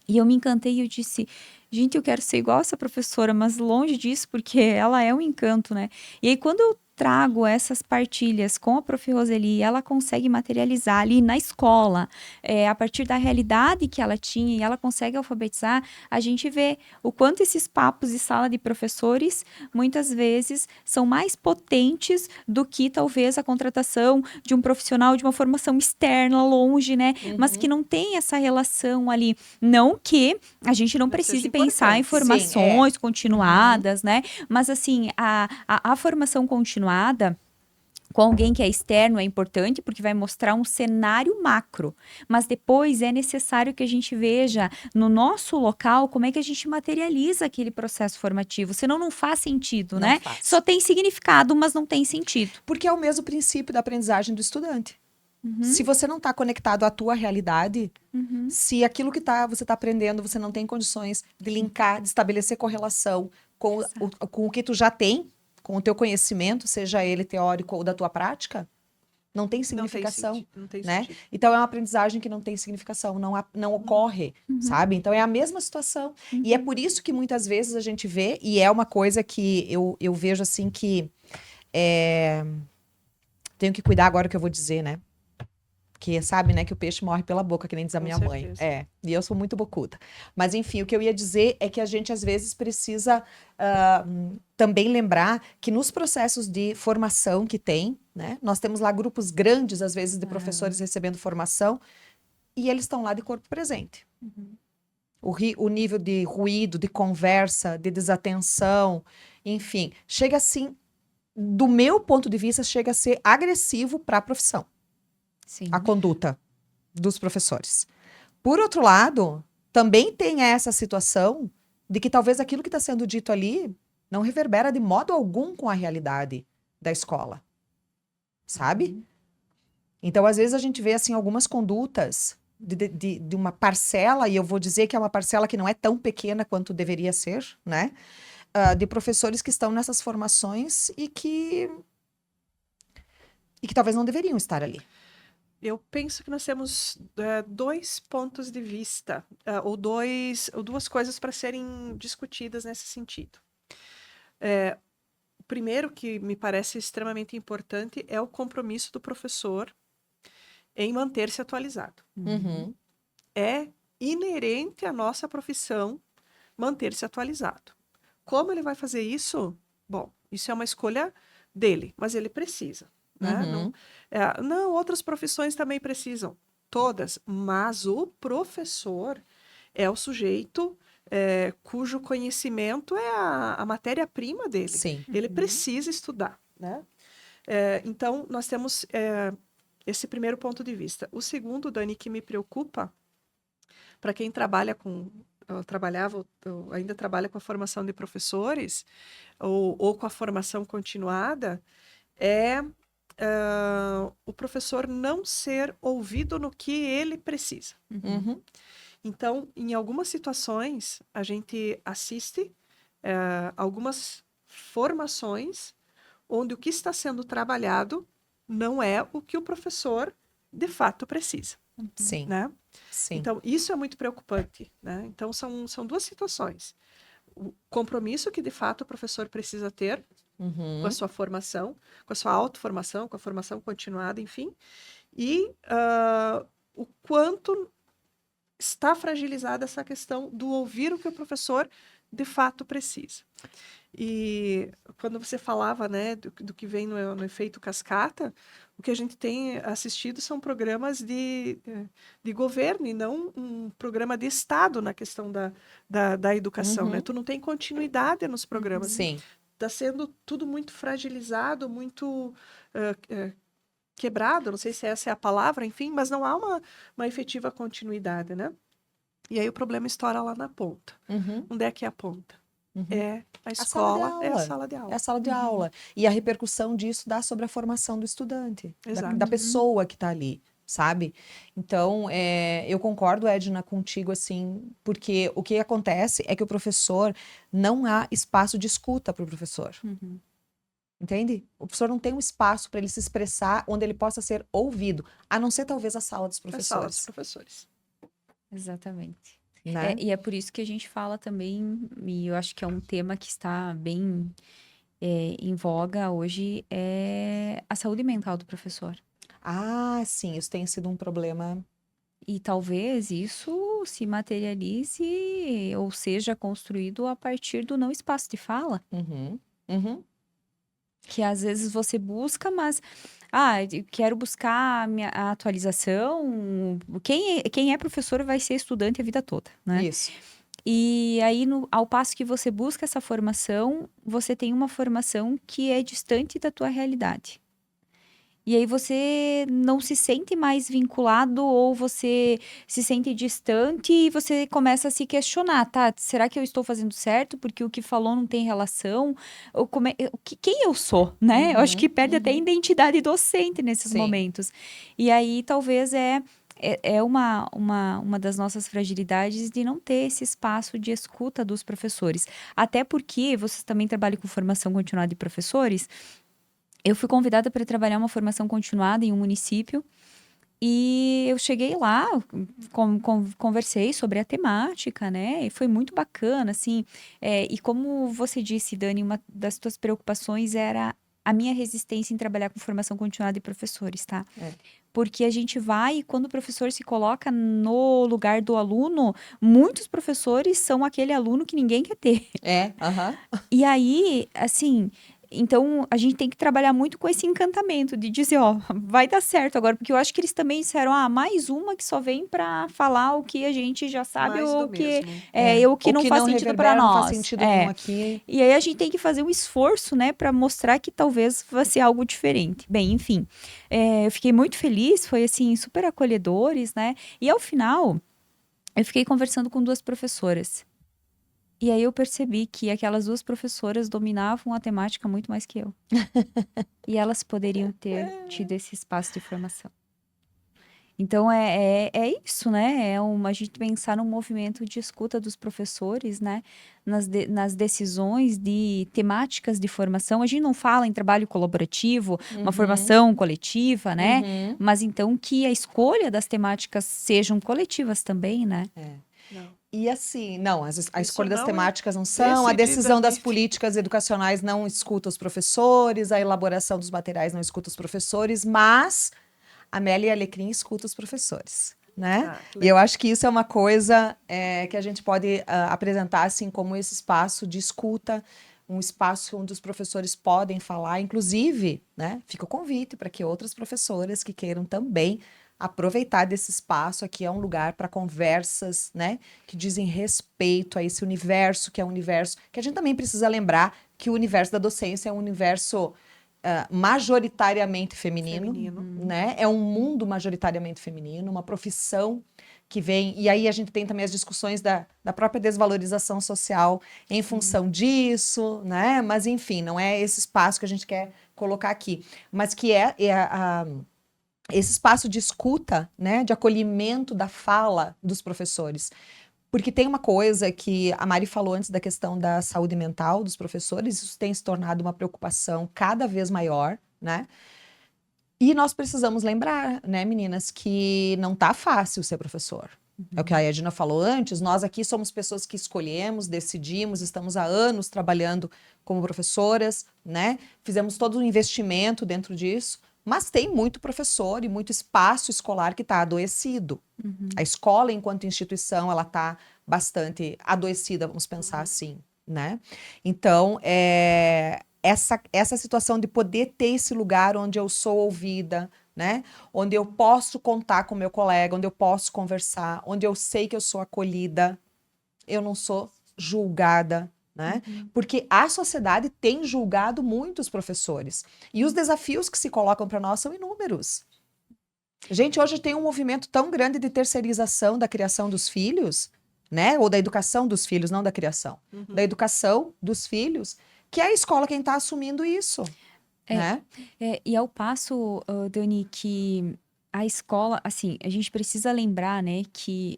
E eu me encantei e eu disse, gente, eu quero ser igual essa professora, mas longe disso, porque ela é um encanto, né? E aí, quando eu trago essas partilhas com a Prof. Roseli, ela consegue materializar ali na escola, a partir da realidade que ela tinha, e ela consegue alfabetizar, a gente vê o quanto esses papos de sala de professores, muitas vezes, são mais potentes do que, talvez, a contratação de um profissional de uma formação externa, longe, né? Mas que não tem essa relação ali. Não que a gente não precise pensar em formações continuadas, né? Mas, assim, a formação continuada com alguém que é externo é importante, porque vai mostrar um cenário macro. Mas depois é necessário que a gente veja no nosso local como é que a gente materializa aquele processo formativo. Senão não faz sentido, Não né? faz. Só tem significado, mas não tem sentido. Porque é o mesmo princípio da aprendizagem do estudante. Se você não está conectado à tua realidade, se aquilo que você está aprendendo, você não tem condições de linkar, de estabelecer correlação com o que tu já tem, com o teu conhecimento, seja ele teórico ou da tua prática, não tem significação, Não tem né? sentido. Então é uma aprendizagem que não tem significação, não ocorre, sabe? Então é a mesma situação. E é por isso que muitas vezes a gente vê, e é uma coisa que eu vejo assim que tenho que cuidar agora o que eu vou dizer, né? Porque sabe, né, que o peixe morre pela boca, que nem diz a minha mãe. Certeza. E eu sou muito bocuda. Mas, enfim, o que eu ia dizer é que a gente, às vezes, precisa também lembrar que nos processos de formação que tem, né, nós temos lá grupos grandes, às vezes, de professores recebendo formação, e eles estão lá de corpo presente. O nível de ruído, de conversa, de desatenção, enfim, chega assim, do meu ponto de vista, chega a ser agressivo para a profissão. Sim. A conduta dos professores. Por outro lado, também tem essa situação de que talvez aquilo que está sendo dito ali não reverbera de modo algum com a realidade da escola, sabe? Então, às vezes a gente vê assim algumas condutas de uma parcela, e eu vou dizer que é uma parcela que não é tão pequena quanto deveria ser, né? De professores que estão nessas formações e que talvez não deveriam estar ali. Eu penso que nós temos dois pontos de vista, ou duas coisas para serem discutidas nesse sentido. O primeiro, que me parece extremamente importante, é o compromisso do professor em manter-se atualizado. É inerente à nossa profissão manter-se atualizado. Como ele vai fazer isso? Bom, isso é uma escolha dele, mas ele precisa. Né? Não, outras profissões também precisam, todas, mas o professor é o sujeito cujo conhecimento é a matéria-prima dele. Sim. Ele precisa estudar. Né? Então, nós temos esse primeiro ponto de vista. O segundo, Dani, que me preocupa, para quem trabalha ainda trabalha com a formação de professores, ou com a formação continuada, é o professor não ser ouvido no que ele precisa. Uhum. Então, em algumas situações, a gente assiste algumas formações onde o que está sendo trabalhado não é o que o professor de fato precisa, Sim, né? sim. Então, isso é muito preocupante, né? Então, são duas situações. O compromisso que de fato o professor precisa ter com a sua formação, com a sua autoformação, com a formação continuada, enfim, e o quanto está fragilizada essa questão do ouvir o que o professor de fato precisa. E quando você falava, né, do que vem no efeito cascata, o que a gente tem assistido são programas de governo e não um programa de Estado na questão da educação, né? Tu não tem continuidade nos programas. Sim. Está sendo tudo muito fragilizado, muito quebrado, não sei se essa é a palavra, enfim, mas não há uma efetiva continuidade, né? E aí o problema estoura lá na ponta. Uhum. Onde é que é a ponta? É a sala de escola, é a aula. sala de É aula. a sala de aula. E a repercussão disso dá sobre a formação do estudante, Exato. da pessoa que está ali, sabe? Então, eu concordo, Edna, contigo, assim, porque o que acontece é que o professor, não há espaço de escuta para o professor. Uhum. Entende? O professor não tem um espaço para ele se expressar onde ele possa ser ouvido, a não ser talvez a sala dos A sala dos professores, professores. Exatamente. né? E é por isso que a gente fala também, e eu acho que é um tema que está bem em voga hoje, é a saúde mental do professor. Ah, sim, isso tem sido um problema. E talvez isso se materialize ou seja construído a partir do não espaço de fala. Uhum, uhum, Que às vezes você busca, mas eu quero buscar a atualização. Quem é professor vai ser estudante a vida toda, né? isso. E aí, ao passo que você busca essa formação, você tem uma formação que é distante da tua realidade. E aí você não se sente mais vinculado ou você se sente distante e você começa a se questionar, tá? Será que eu estou fazendo certo? Porque o que falou não tem relação? Ou quem eu sou, né? Eu acho que perde até a identidade docente nesses Sim. momentos. E aí talvez é uma das nossas fragilidades de não ter esse espaço de escuta dos professores. Até porque vocês também trabalham com formação continuada de professores. Eu fui convidada para trabalhar uma formação continuada em um município e eu cheguei lá, conversei sobre a temática, né? E foi muito bacana, assim. E como você disse, Dani, uma das tuas preocupações era a minha resistência em trabalhar com formação continuada de professores, tá? Porque a gente vai e quando o professor se coloca no lugar do aluno, muitos professores são aquele aluno que ninguém quer ter. Aham. E aí, assim, então a gente tem que trabalhar muito com esse encantamento de dizer, ó, vai dar certo agora, porque eu acho que eles também disseram, mais uma que só vem pra falar o que a gente já sabe Mais ou do que mesmo. o que O não que faz não sentido pra reverbera, não faz nós. sentido nenhum aqui. E aí a gente tem que fazer um esforço, né, pra mostrar que talvez vai ser algo diferente. Bem, enfim, eu fiquei muito feliz, foi assim, super acolhedores, né? E ao final, eu fiquei conversando com duas professoras. E aí eu percebi que aquelas duas professoras dominavam a temática muito mais que eu. E elas poderiam ter tido esse espaço de formação. Então é isso, né? A gente pensar num movimento de escuta dos professores, né? Nas decisões de temáticas de formação. A gente não fala em trabalho colaborativo, uma formação coletiva, né? Uhum. Mas então que a escolha das temáticas sejam coletivas também, né? Não. E assim, não, a escolha das não é temáticas não são, a decisão das decididamente. políticas educacionais não escuta os professores, a elaboração dos materiais não escuta os professores, mas a Amélia e a Alecrim escutam os professores, né? Que E eu legal. acho que isso é uma coisa que a gente pode apresentar assim como esse espaço de escuta, um espaço onde os professores podem falar, inclusive, né? Fica o convite para que outras professoras que queiram também aproveitar desse espaço. Aqui é um lugar para conversas, né, que dizem respeito a esse universo, que é um universo que a gente também precisa lembrar que o universo da docência é um universo majoritariamente feminino, né? É um mundo majoritariamente feminino, uma profissão que vem, e aí a gente tem também as discussões da própria desvalorização social em função disso, né? Mas enfim, não é esse espaço que a gente quer colocar aqui, mas que esse espaço de escuta, né, de acolhimento da fala dos professores. Porque tem uma coisa que a Mari falou antes da questão da saúde mental dos professores, isso tem se tornado uma preocupação cada vez maior, né? E nós precisamos lembrar, né, meninas, que não tá fácil ser professor. É o que a Edna falou antes, nós aqui somos pessoas que escolhemos, decidimos, estamos há anos trabalhando como professoras, né? Fizemos todo um investimento dentro disso, mas tem muito professor e muito espaço escolar que está adoecido. A escola, enquanto instituição, ela está bastante adoecida, vamos pensar assim, né? Então, essa situação de poder ter esse lugar onde eu sou ouvida, né? Onde eu posso contar com meu colega, onde eu posso conversar, onde eu sei que eu sou acolhida, eu não sou julgada, né? Porque a sociedade tem julgado muitos professores. E os desafios que se colocam para nós são inúmeros. Gente, hoje tem um movimento tão grande de terceirização da criação dos filhos, né? Ou da educação dos filhos, não da criação. Da educação dos filhos, que é a escola quem está assumindo isso, né? E ao passo, Dani, que a escola, assim, a gente precisa lembrar, né, que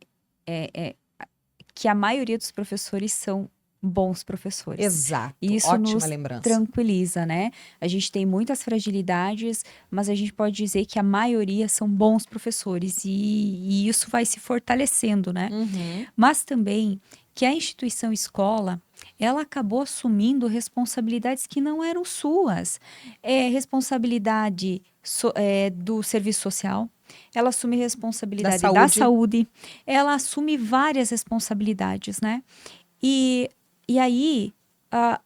a maioria dos professores são bons professores. Exato, E isso ótima nos lembrança. tranquiliza, né? A gente tem muitas fragilidades, mas a gente pode dizer que a maioria são bons professores e isso vai se fortalecendo, né? Mas também que a instituição escola, ela acabou assumindo responsabilidades que não eram suas. Responsabilidade do serviço social, ela assume responsabilidade da saúde, ela assume várias responsabilidades, né? E aí,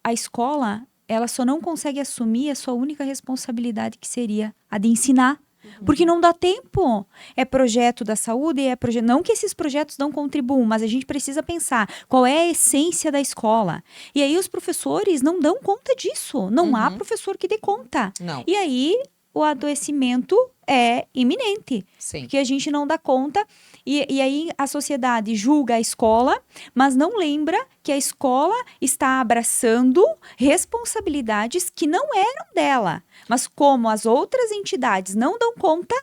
a escola, ela só não consegue assumir a sua única responsabilidade, que seria a de ensinar. Porque não dá tempo. É projeto da saúde, não que esses projetos não contribuam, mas a gente precisa pensar qual é a essência da escola. E aí os professores não dão conta disso. Não há professor que dê conta. Não. E aí o adoecimento é iminente. Sim. Porque a gente não dá conta. E aí a sociedade julga a escola, mas não lembra que a escola está abraçando responsabilidades que não eram dela. Mas como as outras entidades não dão conta,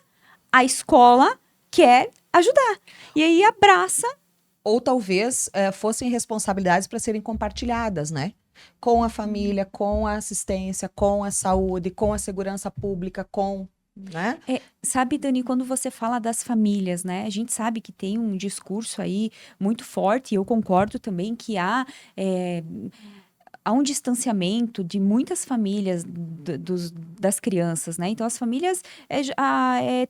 a escola quer ajudar. E aí abraça. Ou talvez fossem responsabilidades para serem compartilhadas, né? Com a família, com a assistência, com a saúde, com a segurança pública, né? Sabe, Dani, quando você fala das famílias, né? A gente sabe que tem um discurso aí muito forte, e eu concordo também que há um distanciamento de muitas famílias das crianças, né? Então, as famílias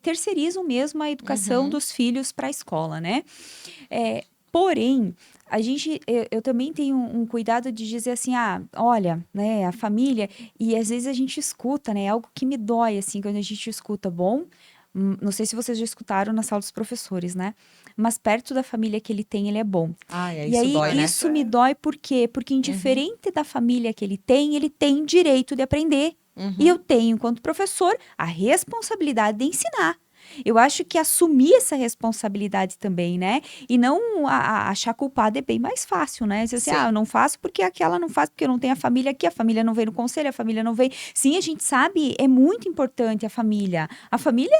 terceirizam mesmo a educação dos filhos para a escola, né? Porém, eu também tenho um cuidado de dizer assim, olha, né, a família, e às vezes a gente escuta, né, algo que me dói, assim, quando a gente escuta, não sei se vocês já escutaram na sala dos professores, né, mas perto da família que ele tem, ele é bom. E isso aí, dói, né? isso me dói por quê? Porque indiferente da família que ele tem direito de aprender. E eu tenho, enquanto professor, a responsabilidade de ensinar. Eu acho que assumir essa responsabilidade também, né? E não achar culpado é bem mais fácil, né? Dizer assim, eu não faço porque aquela não faz, porque eu não tenho a família aqui, a família não vem no conselho, a família não vem. Sim, a gente sabe, é muito importante a família. A família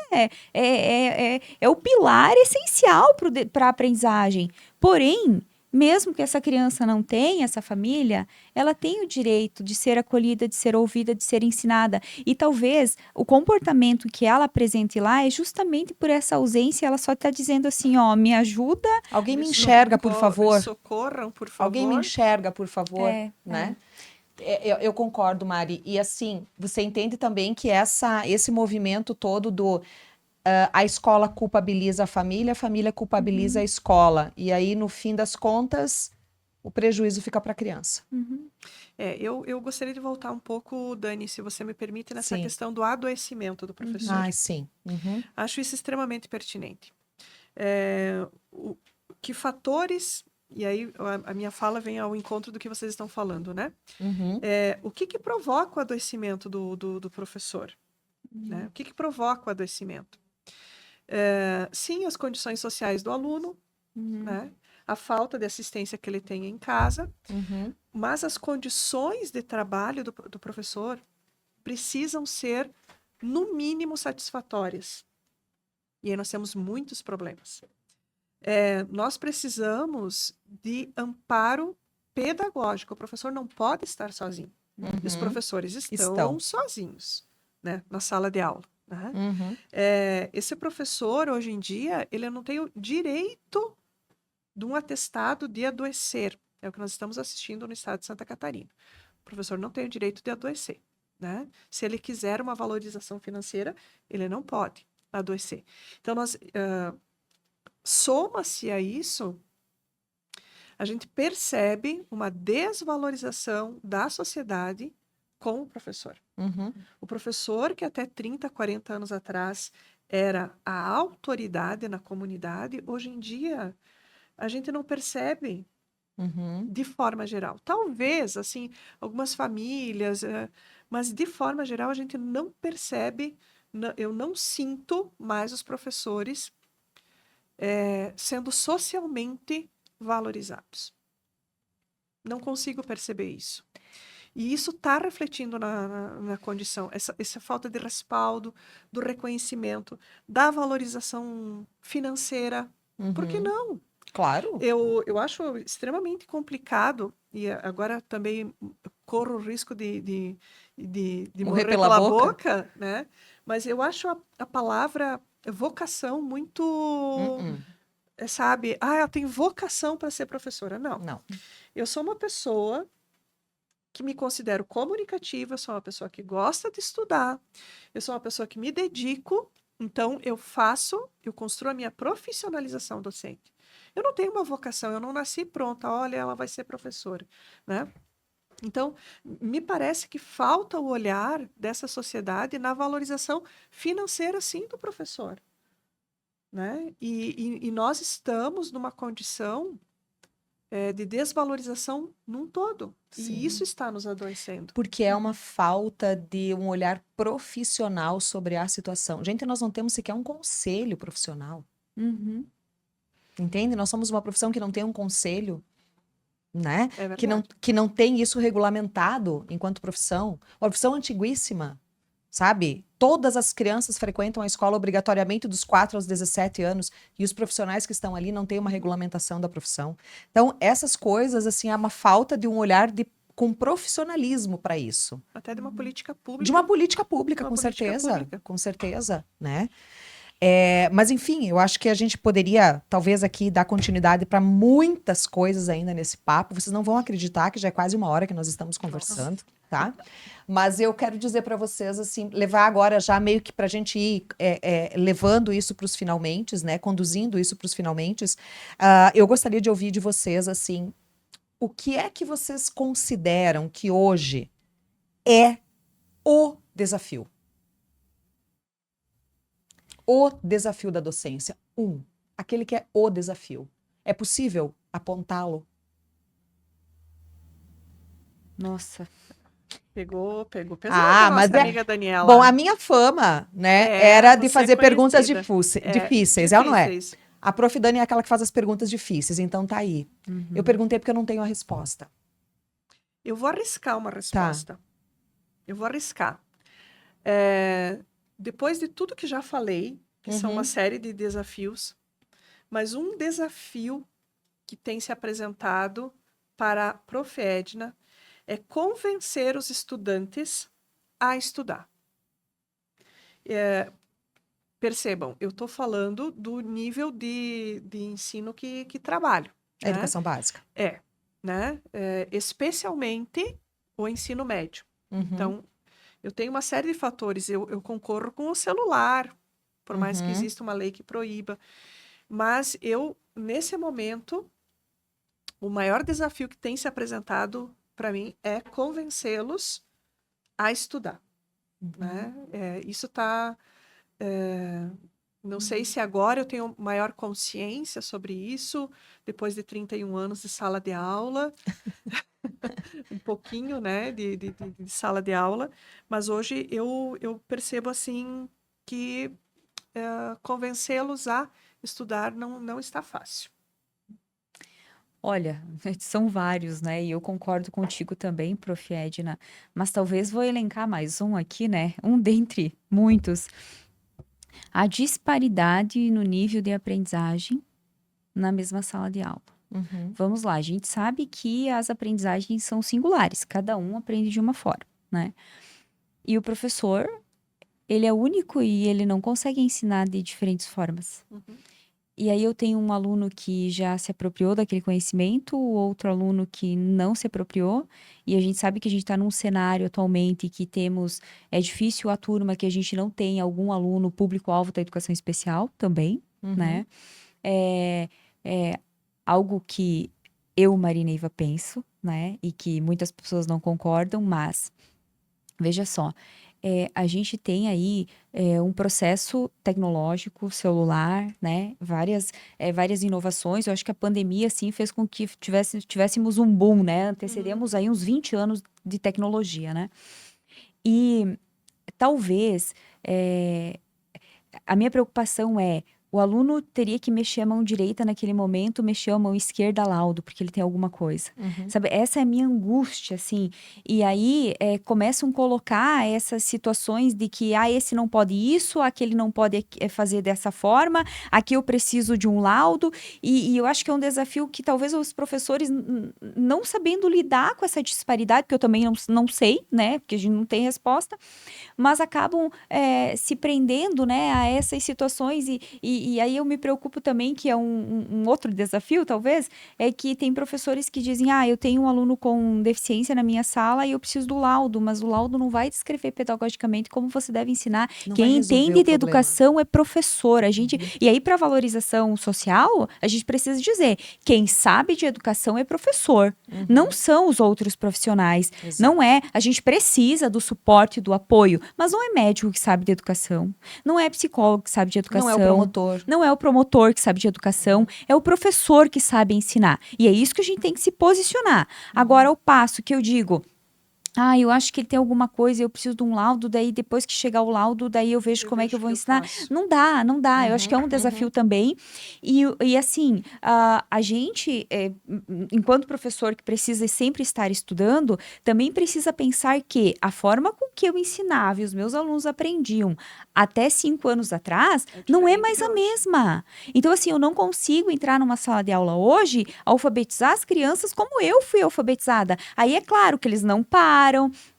é o pilar essencial para a aprendizagem. Porém, mesmo que essa criança não tenha essa família, ela tem o direito de ser acolhida, de ser ouvida, de ser ensinada. E talvez o comportamento que ela apresente lá é justamente por essa ausência, ela só está dizendo assim, me ajuda. Alguém me enxerga, por favor. Me socorram, por favor. Alguém me enxerga, por favor, né? Eu concordo, Mari. E assim, você entende também que esse movimento todo do... a escola culpabiliza a família culpabiliza a escola. E aí, no fim das contas, o prejuízo fica para a criança. Eu gostaria de voltar um pouco, Dani, se você me permite, nessa Sim. questão do adoecimento do professor. Sim. Acho isso extremamente pertinente. Que fatores... E aí, a minha fala vem ao encontro do que vocês estão falando, né? O que provoca o adoecimento do professor? Né? O que provoca o adoecimento? Sim, as condições sociais do aluno, né? A falta de assistência que ele tem em casa, mas as condições de trabalho do professor precisam ser, no mínimo, satisfatórias. E aí nós temos muitos problemas. Nós precisamos de amparo pedagógico. O professor não pode estar sozinho. E os professores estão sozinhos, né, na sala de aula. Né? Esse professor, hoje em dia, ele não tem o direito de um atestado de adoecer. É o que nós estamos assistindo no estado de Santa Catarina. O professor não tem o direito de adoecer. Né? Se ele quiser uma valorização financeira, ele não pode adoecer. Então, soma-se a isso, a gente percebe uma desvalorização da sociedade com o professor. O professor, que até 30, 40 anos atrás era a autoridade na comunidade, hoje em dia a gente não percebe de forma geral. Talvez, assim, algumas famílias, mas de forma geral a gente não percebe, eu não sinto mais os professores sendo socialmente valorizados. Não consigo perceber isso. E isso está refletindo na condição, essa falta de respaldo, do reconhecimento, da valorização financeira. Por que não? Claro. Eu acho extremamente complicado, e agora também corro o risco de morrer pela boca, né? Mas eu acho a palavra vocação muito... Sabe? Eu tenho vocação para ser professora. Não. Eu sou uma pessoa que me considero comunicativa, eu sou uma pessoa que gosta de estudar, eu sou uma pessoa que me dedico, então eu construo a minha profissionalização docente. Eu não tenho uma vocação, eu não nasci pronta, olha, ela vai ser professora, né? Então, me parece que falta o olhar dessa sociedade na valorização financeira, sim, do professor. Né? E nós estamos numa condição de desvalorização num todo. Sim. E isso está nos adoecendo. Porque é uma falta de um olhar profissional sobre a situação. Gente, nós não temos sequer um conselho profissional. Entende? Nós somos uma profissão que não tem um conselho, né? Que não tem isso regulamentado enquanto profissão. Uma profissão antiguíssima, sabe? Todas as crianças frequentam a escola obrigatoriamente dos 4 aos 17 anos e os profissionais que estão ali não têm uma regulamentação da profissão. Então, essas coisas, assim, há uma falta de um olhar com profissionalismo para isso. Até de uma política pública. De uma política pública, com certeza. Com certeza, né? Mas, enfim, eu acho que a gente poderia, talvez, aqui dar continuidade para muitas coisas ainda nesse papo. Vocês não vão acreditar que já é quase 1 hora que nós estamos conversando, tá? Mas eu quero dizer para vocês, assim, levar agora já meio que para a gente ir levando isso para os finalmentes, né? Conduzindo isso para os finalmentes. Eu gostaria de ouvir de vocês, assim, o que é que vocês consideram que hoje é o desafio? O desafio da docência. Aquele que é o desafio. É possível apontá-lo? Nossa. Pegou pesado, mas nossa amiga Daniela. Bom, a minha fama, né, era de fazer perguntas difíceis, é ou não é? A Prof. Dani é aquela que faz as perguntas difíceis, então tá aí. Eu perguntei porque eu não tenho a resposta. Eu vou arriscar uma resposta. Tá. Eu vou arriscar. Depois de tudo que já falei, que são uma série de desafios, mas um desafio que tem se apresentado para a Prof. Edna é convencer os estudantes a estudar. Percebam, eu estou falando do nível de ensino que trabalho. A educação básica. Né? Especialmente o ensino médio. Então, eu tenho uma série de fatores. Eu concorro com o celular, por mais que exista uma lei que proíba. Mas nesse momento, o maior desafio que tem se apresentado para mim é convencê-los a estudar. Né? Isso está... não sei se agora eu tenho maior consciência sobre isso, depois de 31 anos de sala de aula, um pouquinho, né, de sala de aula, mas hoje eu percebo, assim, que convencê-los a estudar não está fácil. Olha, são vários, né? E eu concordo contigo também, Prof. Edna. Mas talvez vou elencar mais um aqui, né? Um dentre muitos. A disparidade no nível de aprendizagem na mesma sala de aula. Uhum. Vamos lá, a gente sabe que as aprendizagens são singulares, cada um aprende de uma forma, né? E o professor, ele é único e ele não consegue ensinar de diferentes formas. Uhum. E aí eu tenho um aluno que já se apropriou daquele conhecimento, o outro aluno que não se apropriou, e a gente sabe que a gente está num cenário atualmente que é difícil a turma que a gente não tem algum aluno público-alvo da educação especial também, né? É, é algo que eu, Marineiva, penso, né? E que muitas pessoas não concordam, mas veja só, a gente tem aí um processo tecnológico, celular, né? Várias inovações. Eu acho que a pandemia, assim, fez com que tivéssemos um boom, né? Antecedemos aí uns 20 anos de tecnologia, né? E talvez a minha preocupação é o aluno teria que mexer a mão direita naquele momento, mexer a mão esquerda laudo, porque ele tem alguma coisa. Sabe, essa é a minha angústia, assim. E aí começam a colocar essas situações de que, esse não pode isso, aquele não pode fazer dessa forma, aqui eu preciso de um laudo. E eu acho que é um desafio que talvez os professores, não sabendo lidar com essa disparidade, que eu também não sei, né, porque a gente não tem resposta, mas acabam se prendendo, né, a essas situações e aí eu me preocupo também, que é um outro desafio, talvez, é que tem professores que dizem, eu tenho um aluno com deficiência na minha sala e eu preciso do laudo, mas o laudo não vai descrever pedagogicamente como você deve ensinar. Não vai Quem resolver entende o de problema. educação é professor. E aí, para valorização social, a gente precisa dizer, quem sabe de educação é professor, não são os outros profissionais. Exato. Não é, a gente precisa do suporte, do apoio, mas não é médico que sabe de educação, não é psicólogo que sabe de educação. Não é o promotor. Não é o promotor que sabe de educação, é o professor que sabe ensinar. E é isso que a gente tem que se posicionar. Agora, ao passo que eu digo, eu acho que ele tem alguma coisa, eu preciso de um laudo, daí depois que chegar o laudo, daí eu vejo como é que eu vou ensinar. Não dá. Eu acho que é um desafio também. E assim, a gente, enquanto professor que precisa sempre estar estudando, também precisa pensar que a forma com que eu ensinava e os meus alunos aprendiam até 5 anos atrás, não é mais a mesma. Então, assim, eu não consigo entrar numa sala de aula hoje, alfabetizar as crianças como eu fui alfabetizada. Aí é claro que eles não param,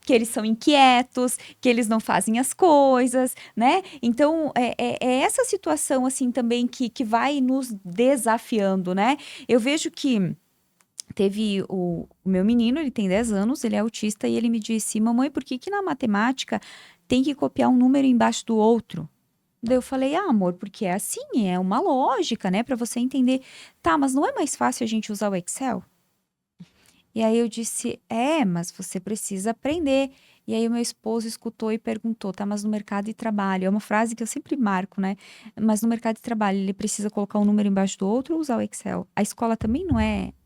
que eles são inquietos, que eles não fazem as coisas, né? Então, é essa situação, assim, também que vai nos desafiando, né? Eu vejo que teve o meu menino, ele tem 10 anos, ele é autista, e ele me disse, mamãe, por que na matemática tem que copiar um número embaixo do outro? Daí eu falei, amor, porque é assim, é uma lógica, né? Para você entender. Tá, mas não é mais fácil a gente usar o Excel? E aí eu disse, mas você precisa aprender. E aí o meu esposo escutou e perguntou, tá, mas no mercado de trabalho, é uma frase que eu sempre marco, né? Mas no mercado de trabalho, ele precisa colocar um número embaixo do outro ou usar o Excel? A escola também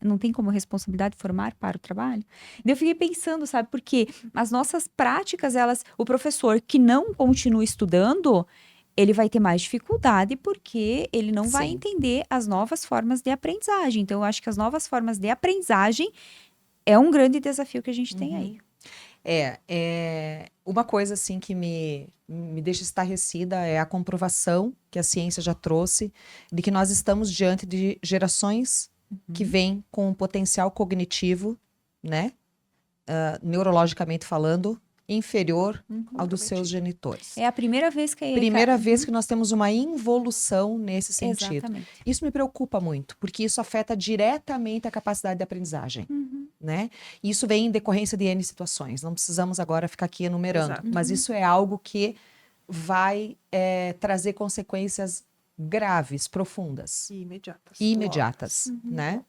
não tem como responsabilidade formar para o trabalho? Daí eu fiquei pensando, sabe, porque as nossas práticas, o professor que não continua estudando, ele vai ter mais dificuldade porque ele não vai entender as novas formas de aprendizagem. Então, eu acho que as novas formas de aprendizagem é um grande desafio que a gente tem aí. Uma coisa assim que me deixa estarrecida é a comprovação que a ciência já trouxe de que nós estamos diante de gerações que vêm com um potencial cognitivo, né, neurologicamente falando, inferior ao dos seus genitores. É a primeira vez que... Primeira vez que nós temos uma involução nesse sentido. Exatamente. Isso me preocupa muito, porque isso afeta diretamente a capacidade de aprendizagem. Né? E isso vem em decorrência de N situações. Não precisamos agora ficar aqui enumerando. Mas isso é algo que vai trazer consequências graves, profundas. E imediatas. Imediatas, né?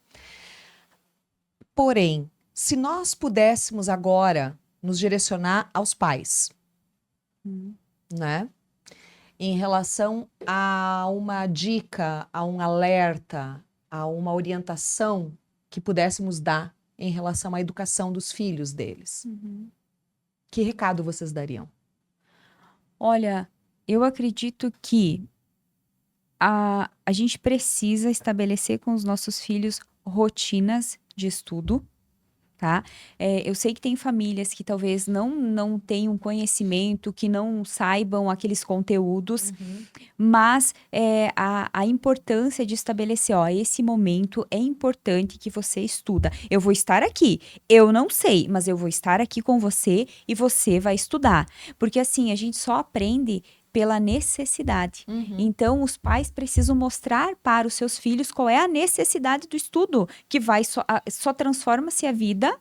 Porém, se nós pudéssemos agora nos direcionar aos pais, né? Em relação a uma dica, a um alerta, a uma orientação que pudéssemos dar em relação à educação dos filhos deles. Que recado vocês dariam? Olha, eu acredito que a gente precisa estabelecer com os nossos filhos rotinas de estudo, tá? Eu sei que tem famílias que talvez não tenham conhecimento, que não saibam aqueles conteúdos, mas a importância de estabelecer, ó, esse momento é importante que você estuda. Eu vou estar aqui, eu não sei, mas eu vou estar aqui com você e você vai estudar. Porque assim, a gente só aprende pela necessidade. Então, os pais precisam mostrar para os seus filhos qual é a necessidade do estudo, que vai só transforma-se a vida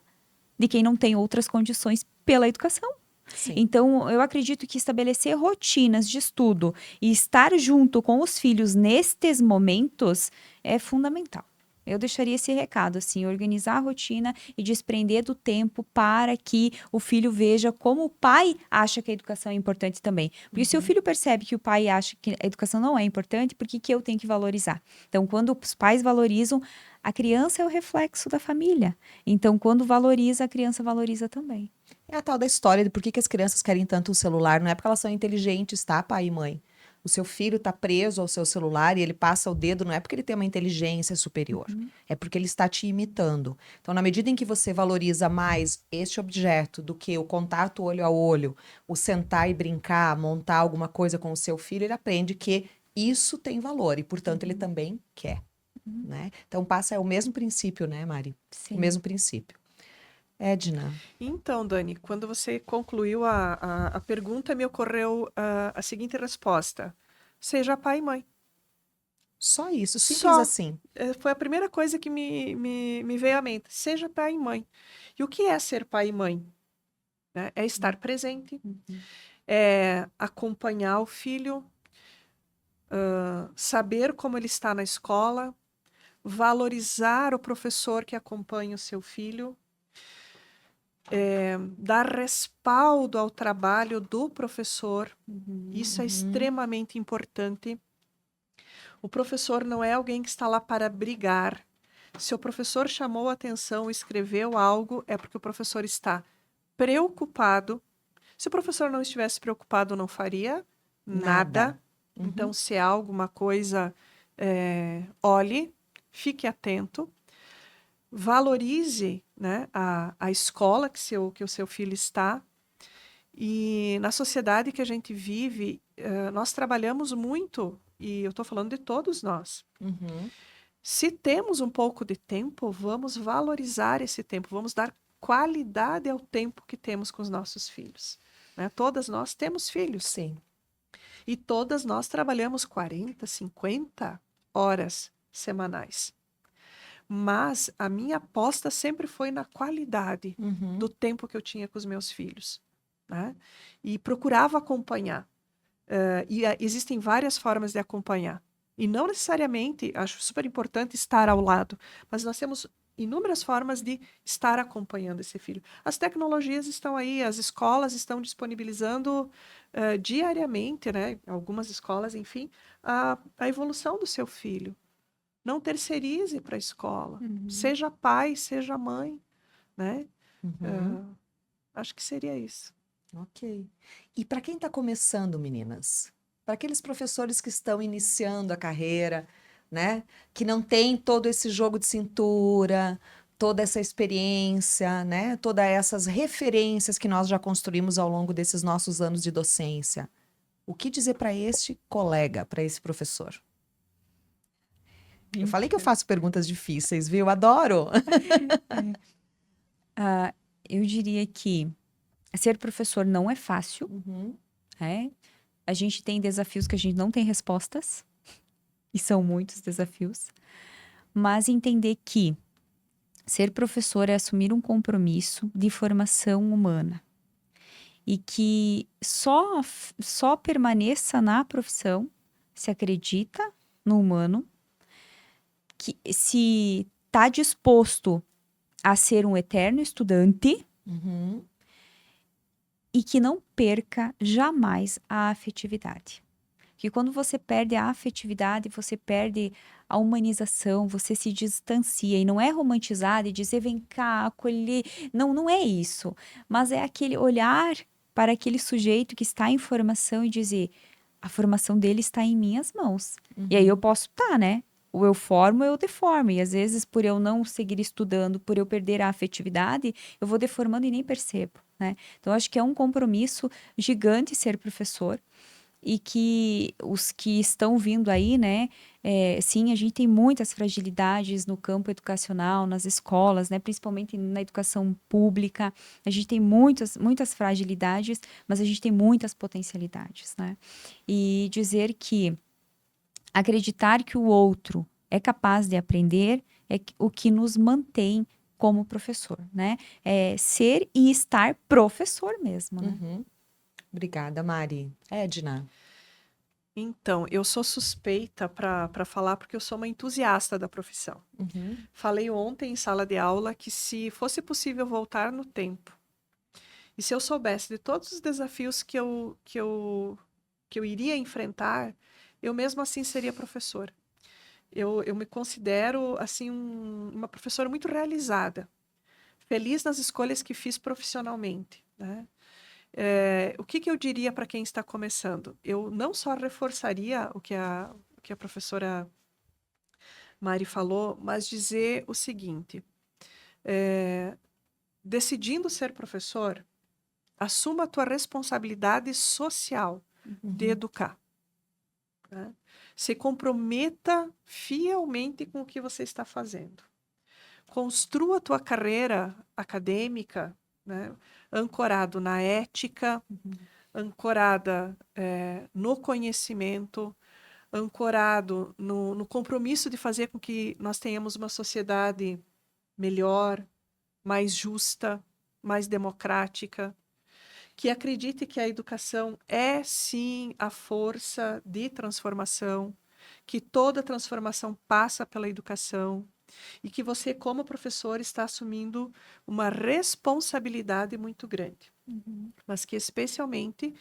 de quem não tem outras condições pela educação. Sim. Então, eu acredito que estabelecer rotinas de estudo e estar junto com os filhos nestes momentos é fundamental. Eu deixaria esse recado, assim, organizar a rotina e desprender do tempo para que o filho veja como o pai acha que a educação é importante também. Porque se o filho percebe que o pai acha que a educação não é importante, por que eu tenho que valorizar? Então, quando os pais valorizam, a criança é o reflexo da família. Então, quando valoriza, a criança valoriza também. É a tal da história de por que as crianças querem tanto um celular. Não é porque elas são inteligentes, tá, pai e mãe? O seu filho está preso ao seu celular e ele passa o dedo, não é porque ele tem uma inteligência superior, é porque ele está te imitando. Então, na medida em que você valoriza mais este objeto do que o contato olho a olho, o sentar e brincar, montar alguma coisa com o seu filho, ele aprende que isso tem valor e, portanto, ele também quer, né? Então, é o mesmo princípio, né, Mari? Sim. O mesmo princípio. Edna. Então, Dani, quando você concluiu a pergunta, me ocorreu a seguinte resposta. Seja pai e mãe. Só isso, simples Só. assim. Foi a primeira coisa que me veio à mente. Seja pai e mãe. E o que é ser pai e mãe? Né? É estar presente, é acompanhar o filho, saber como ele está na escola, valorizar o professor que acompanha o seu filho, dar respaldo ao trabalho do professor. Isso é extremamente importante. O professor não é alguém que está lá para brigar. Se o professor chamou a atenção, escreveu algo, é porque o professor está preocupado. Se o professor não estivesse preocupado, não faria nada. Então, se há alguma coisa, olhe, fique atento. Valorize, né, a escola que o seu filho está. E na sociedade que a gente vive, nós trabalhamos muito, e eu estou falando de todos nós. Se temos um pouco de tempo, vamos valorizar esse tempo, vamos dar qualidade ao tempo que temos com os nossos filhos. Né? Todas nós temos filhos. Sim. E todas nós trabalhamos 40, 50 horas semanais. Mas a minha aposta sempre foi na qualidade do tempo que eu tinha com os meus filhos. Né? E procurava acompanhar. Existem várias formas de acompanhar. E não necessariamente, acho super importante estar ao lado, mas nós temos inúmeras formas de estar acompanhando esse filho. As tecnologias estão aí, as escolas estão disponibilizando diariamente, né? Algumas escolas, enfim, a evolução do seu filho. Não terceirize para a escola. Seja pai, seja mãe, né? Acho que seria isso. Ok. E para quem está começando, meninas? Para aqueles professores que estão iniciando a carreira, né? Que não tem todo esse jogo de cintura, toda essa experiência, né? Todas essas referências que nós já construímos ao longo desses nossos anos de docência. O que dizer para este colega, para esse professor? Eu falei que eu faço perguntas difíceis, viu? Adoro! Eu diria que ser professor não é fácil, né? A gente tem desafios que a gente não tem respostas, e são muitos desafios, mas entender que ser professor é assumir um compromisso de formação humana e que só permaneça na profissão se acredita no humano, que se está disposto a ser um eterno estudante e que não perca jamais a afetividade. Porque quando você perde a afetividade, você perde a humanização, você se distancia. E não é romantizar e dizer, vem cá, acolher. Não, não é isso. Mas é aquele olhar para aquele sujeito que está em formação e dizer, a formação dele está em minhas mãos. E aí eu posso estar, né? ou eu formo ou eu deformo. E às vezes, por eu não seguir estudando, por eu perder a afetividade, eu vou deformando e nem percebo, né? Então, acho que é um compromisso gigante ser professor. E que os que estão vindo aí, né? Sim, a gente tem muitas fragilidades no campo educacional, nas escolas, né? Principalmente na educação pública. A gente tem muitas fragilidades, mas a gente tem muitas potencialidades, né? E dizer que acreditar que o outro é capaz de aprender é o que nos mantém como professor, né? É ser e estar professor mesmo, né? Uhum. Obrigada, Mari. Edna. Então, eu sou suspeita para falar porque eu sou uma entusiasta da profissão. Uhum. Falei ontem em sala de aula que se fosse possível voltar no tempo, e se eu soubesse de todos os desafios que eu iria enfrentar, eu mesmo assim seria professora. Eu me considero assim uma professora muito realizada, feliz nas escolhas que fiz profissionalmente, né? O que eu diria para quem está começando? Eu não só reforçaria o que a professora Mari falou, mas dizer o seguinte: decidindo ser professor, assuma a tua responsabilidade social de educar, né? Se comprometa fielmente com o que você está fazendo. Construa a tua carreira acadêmica, né, ancorado na ética, ancorada no conhecimento, ancorado no compromisso de fazer com que nós tenhamos uma sociedade melhor, mais justa, mais democrática, que acredite que a educação é sim a força de transformação, que toda transformação passa pela educação e que você, como professor, está assumindo uma responsabilidade muito grande. Mas que especialmente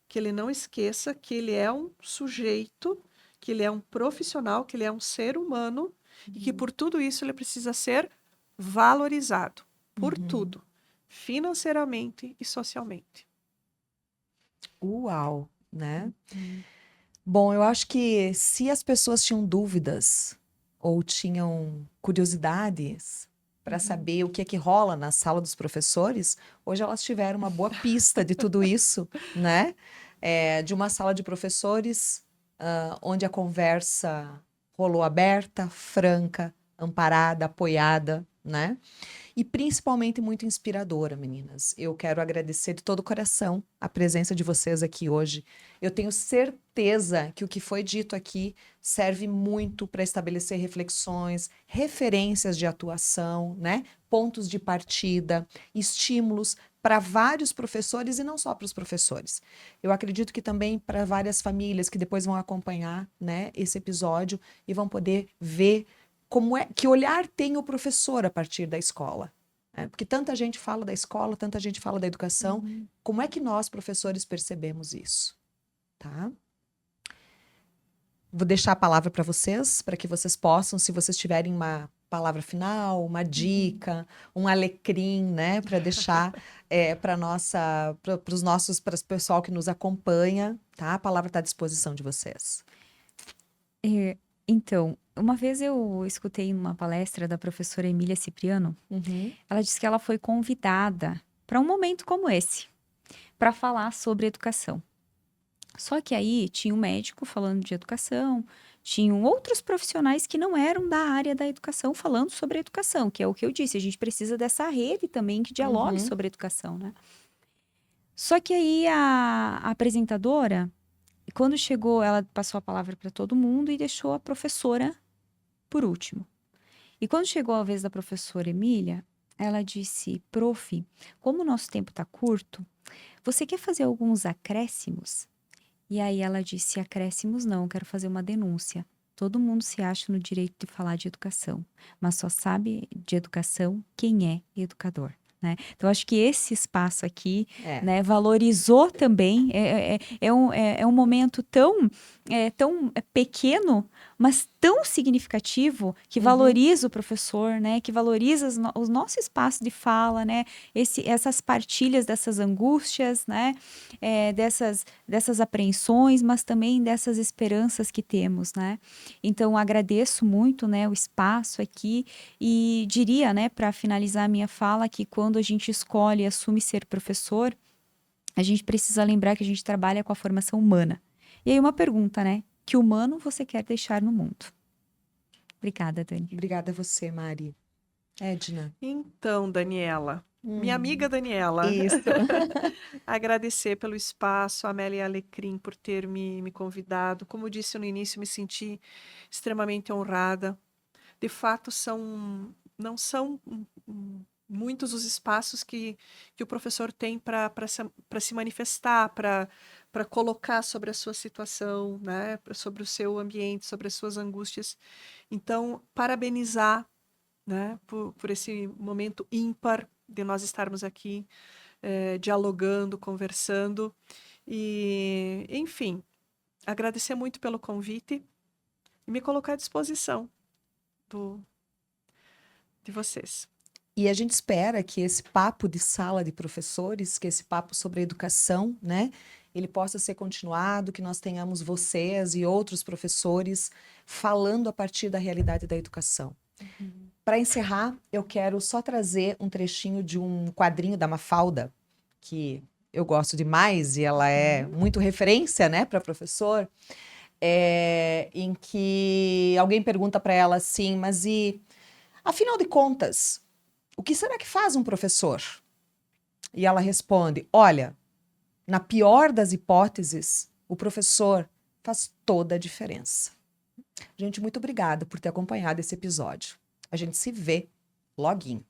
que ele não esqueça que ele é um sujeito, que ele é um profissional, que ele é um ser humano e que por tudo isso ele precisa ser valorizado por tudo, financeiramente e socialmente. Uau, né? Bom, eu acho que se as pessoas tinham dúvidas ou tinham curiosidades para saber o que é que rola na sala dos professores, hoje elas tiveram uma boa pista de tudo isso, né? De uma sala de professores, onde a conversa rolou aberta, franca, amparada, apoiada, né? E principalmente muito inspiradora, meninas. Eu quero agradecer de todo o coração a presença de vocês aqui hoje. Eu tenho certeza que o que foi dito aqui serve muito para estabelecer reflexões, referências de atuação, né? Pontos de partida, estímulos para vários professores e não só para os professores. Eu acredito que também para várias famílias que depois vão acompanhar, né, esse episódio e vão poder ver que olhar tem o professor a partir da escola. Porque tanta gente fala da escola, tanta gente fala da educação. Como é que nós, professores, percebemos isso? Tá? Vou deixar a palavra para vocês, para que vocês possam, se vocês tiverem uma palavra final, uma dica, um alecrim, né, para deixar para o pessoal que nos acompanha, tá? A palavra está à disposição de vocês. Então, uma vez eu escutei uma palestra da professora Emília Cipriano. Ela disse que ela foi convidada para um momento como esse, para falar sobre educação. Só que aí tinha um médico falando de educação, tinham outros profissionais que não eram da área da educação falando sobre educação, que é o que eu disse, a gente precisa dessa rede também que dialogue sobre educação, né? Só que aí a apresentadora, quando chegou, ela passou a palavra para todo mundo e deixou a professora por último. E quando chegou a vez da professora Emília, ela disse: prof, como o nosso tempo está curto, você quer fazer alguns acréscimos? E aí ela disse: acréscimos não, eu quero fazer uma denúncia. Todo mundo se acha no direito de falar de educação, mas só sabe de educação quem é educador. Né? Então, acho que esse espaço aqui, né, valorizou também, é um momento tão pequeno, mas tão significativo que valoriza o professor, né? Que valoriza o nosso espaço de fala, né? Essas partilhas dessas angústias, né? Dessas apreensões, mas também dessas esperanças que temos, né? Então, agradeço muito, né, o espaço aqui e diria, né, para finalizar a minha fala, que quando a gente escolhe e assume ser professor, a gente precisa lembrar que a gente trabalha com a formação humana. E aí uma pergunta, né? Que humano você quer deixar no mundo? Obrigada, Dani. Obrigada a você, Mari. Edna. Então, Daniela, minha amiga Daniela, Isso. agradecer pelo espaço, a Amélia Alecrim por ter me convidado. Como eu disse no início, me senti extremamente honrada. De fato, não são muitos os espaços que o professor tem para se manifestar, para colocar sobre a sua situação, né? Sobre o seu ambiente, sobre as suas angústias. Então, parabenizar, né? Por esse momento ímpar de nós estarmos aqui dialogando, conversando. E, enfim, agradecer muito pelo convite e me colocar à disposição de vocês. E a gente espera que esse papo de sala de professores, que esse papo sobre educação, né, ele possa ser continuado, que nós tenhamos vocês e outros professores falando a partir da realidade da educação. Para encerrar, eu quero só trazer um trechinho de um quadrinho da Mafalda, que eu gosto demais e ela é muito referência, né, para professor, em que alguém pergunta para ela assim, mas afinal de contas, o que será que faz um professor? E ela responde, olha, na pior das hipóteses, o professor faz toda a diferença. Gente, muito obrigada por ter acompanhado esse episódio. A gente se vê loguinho.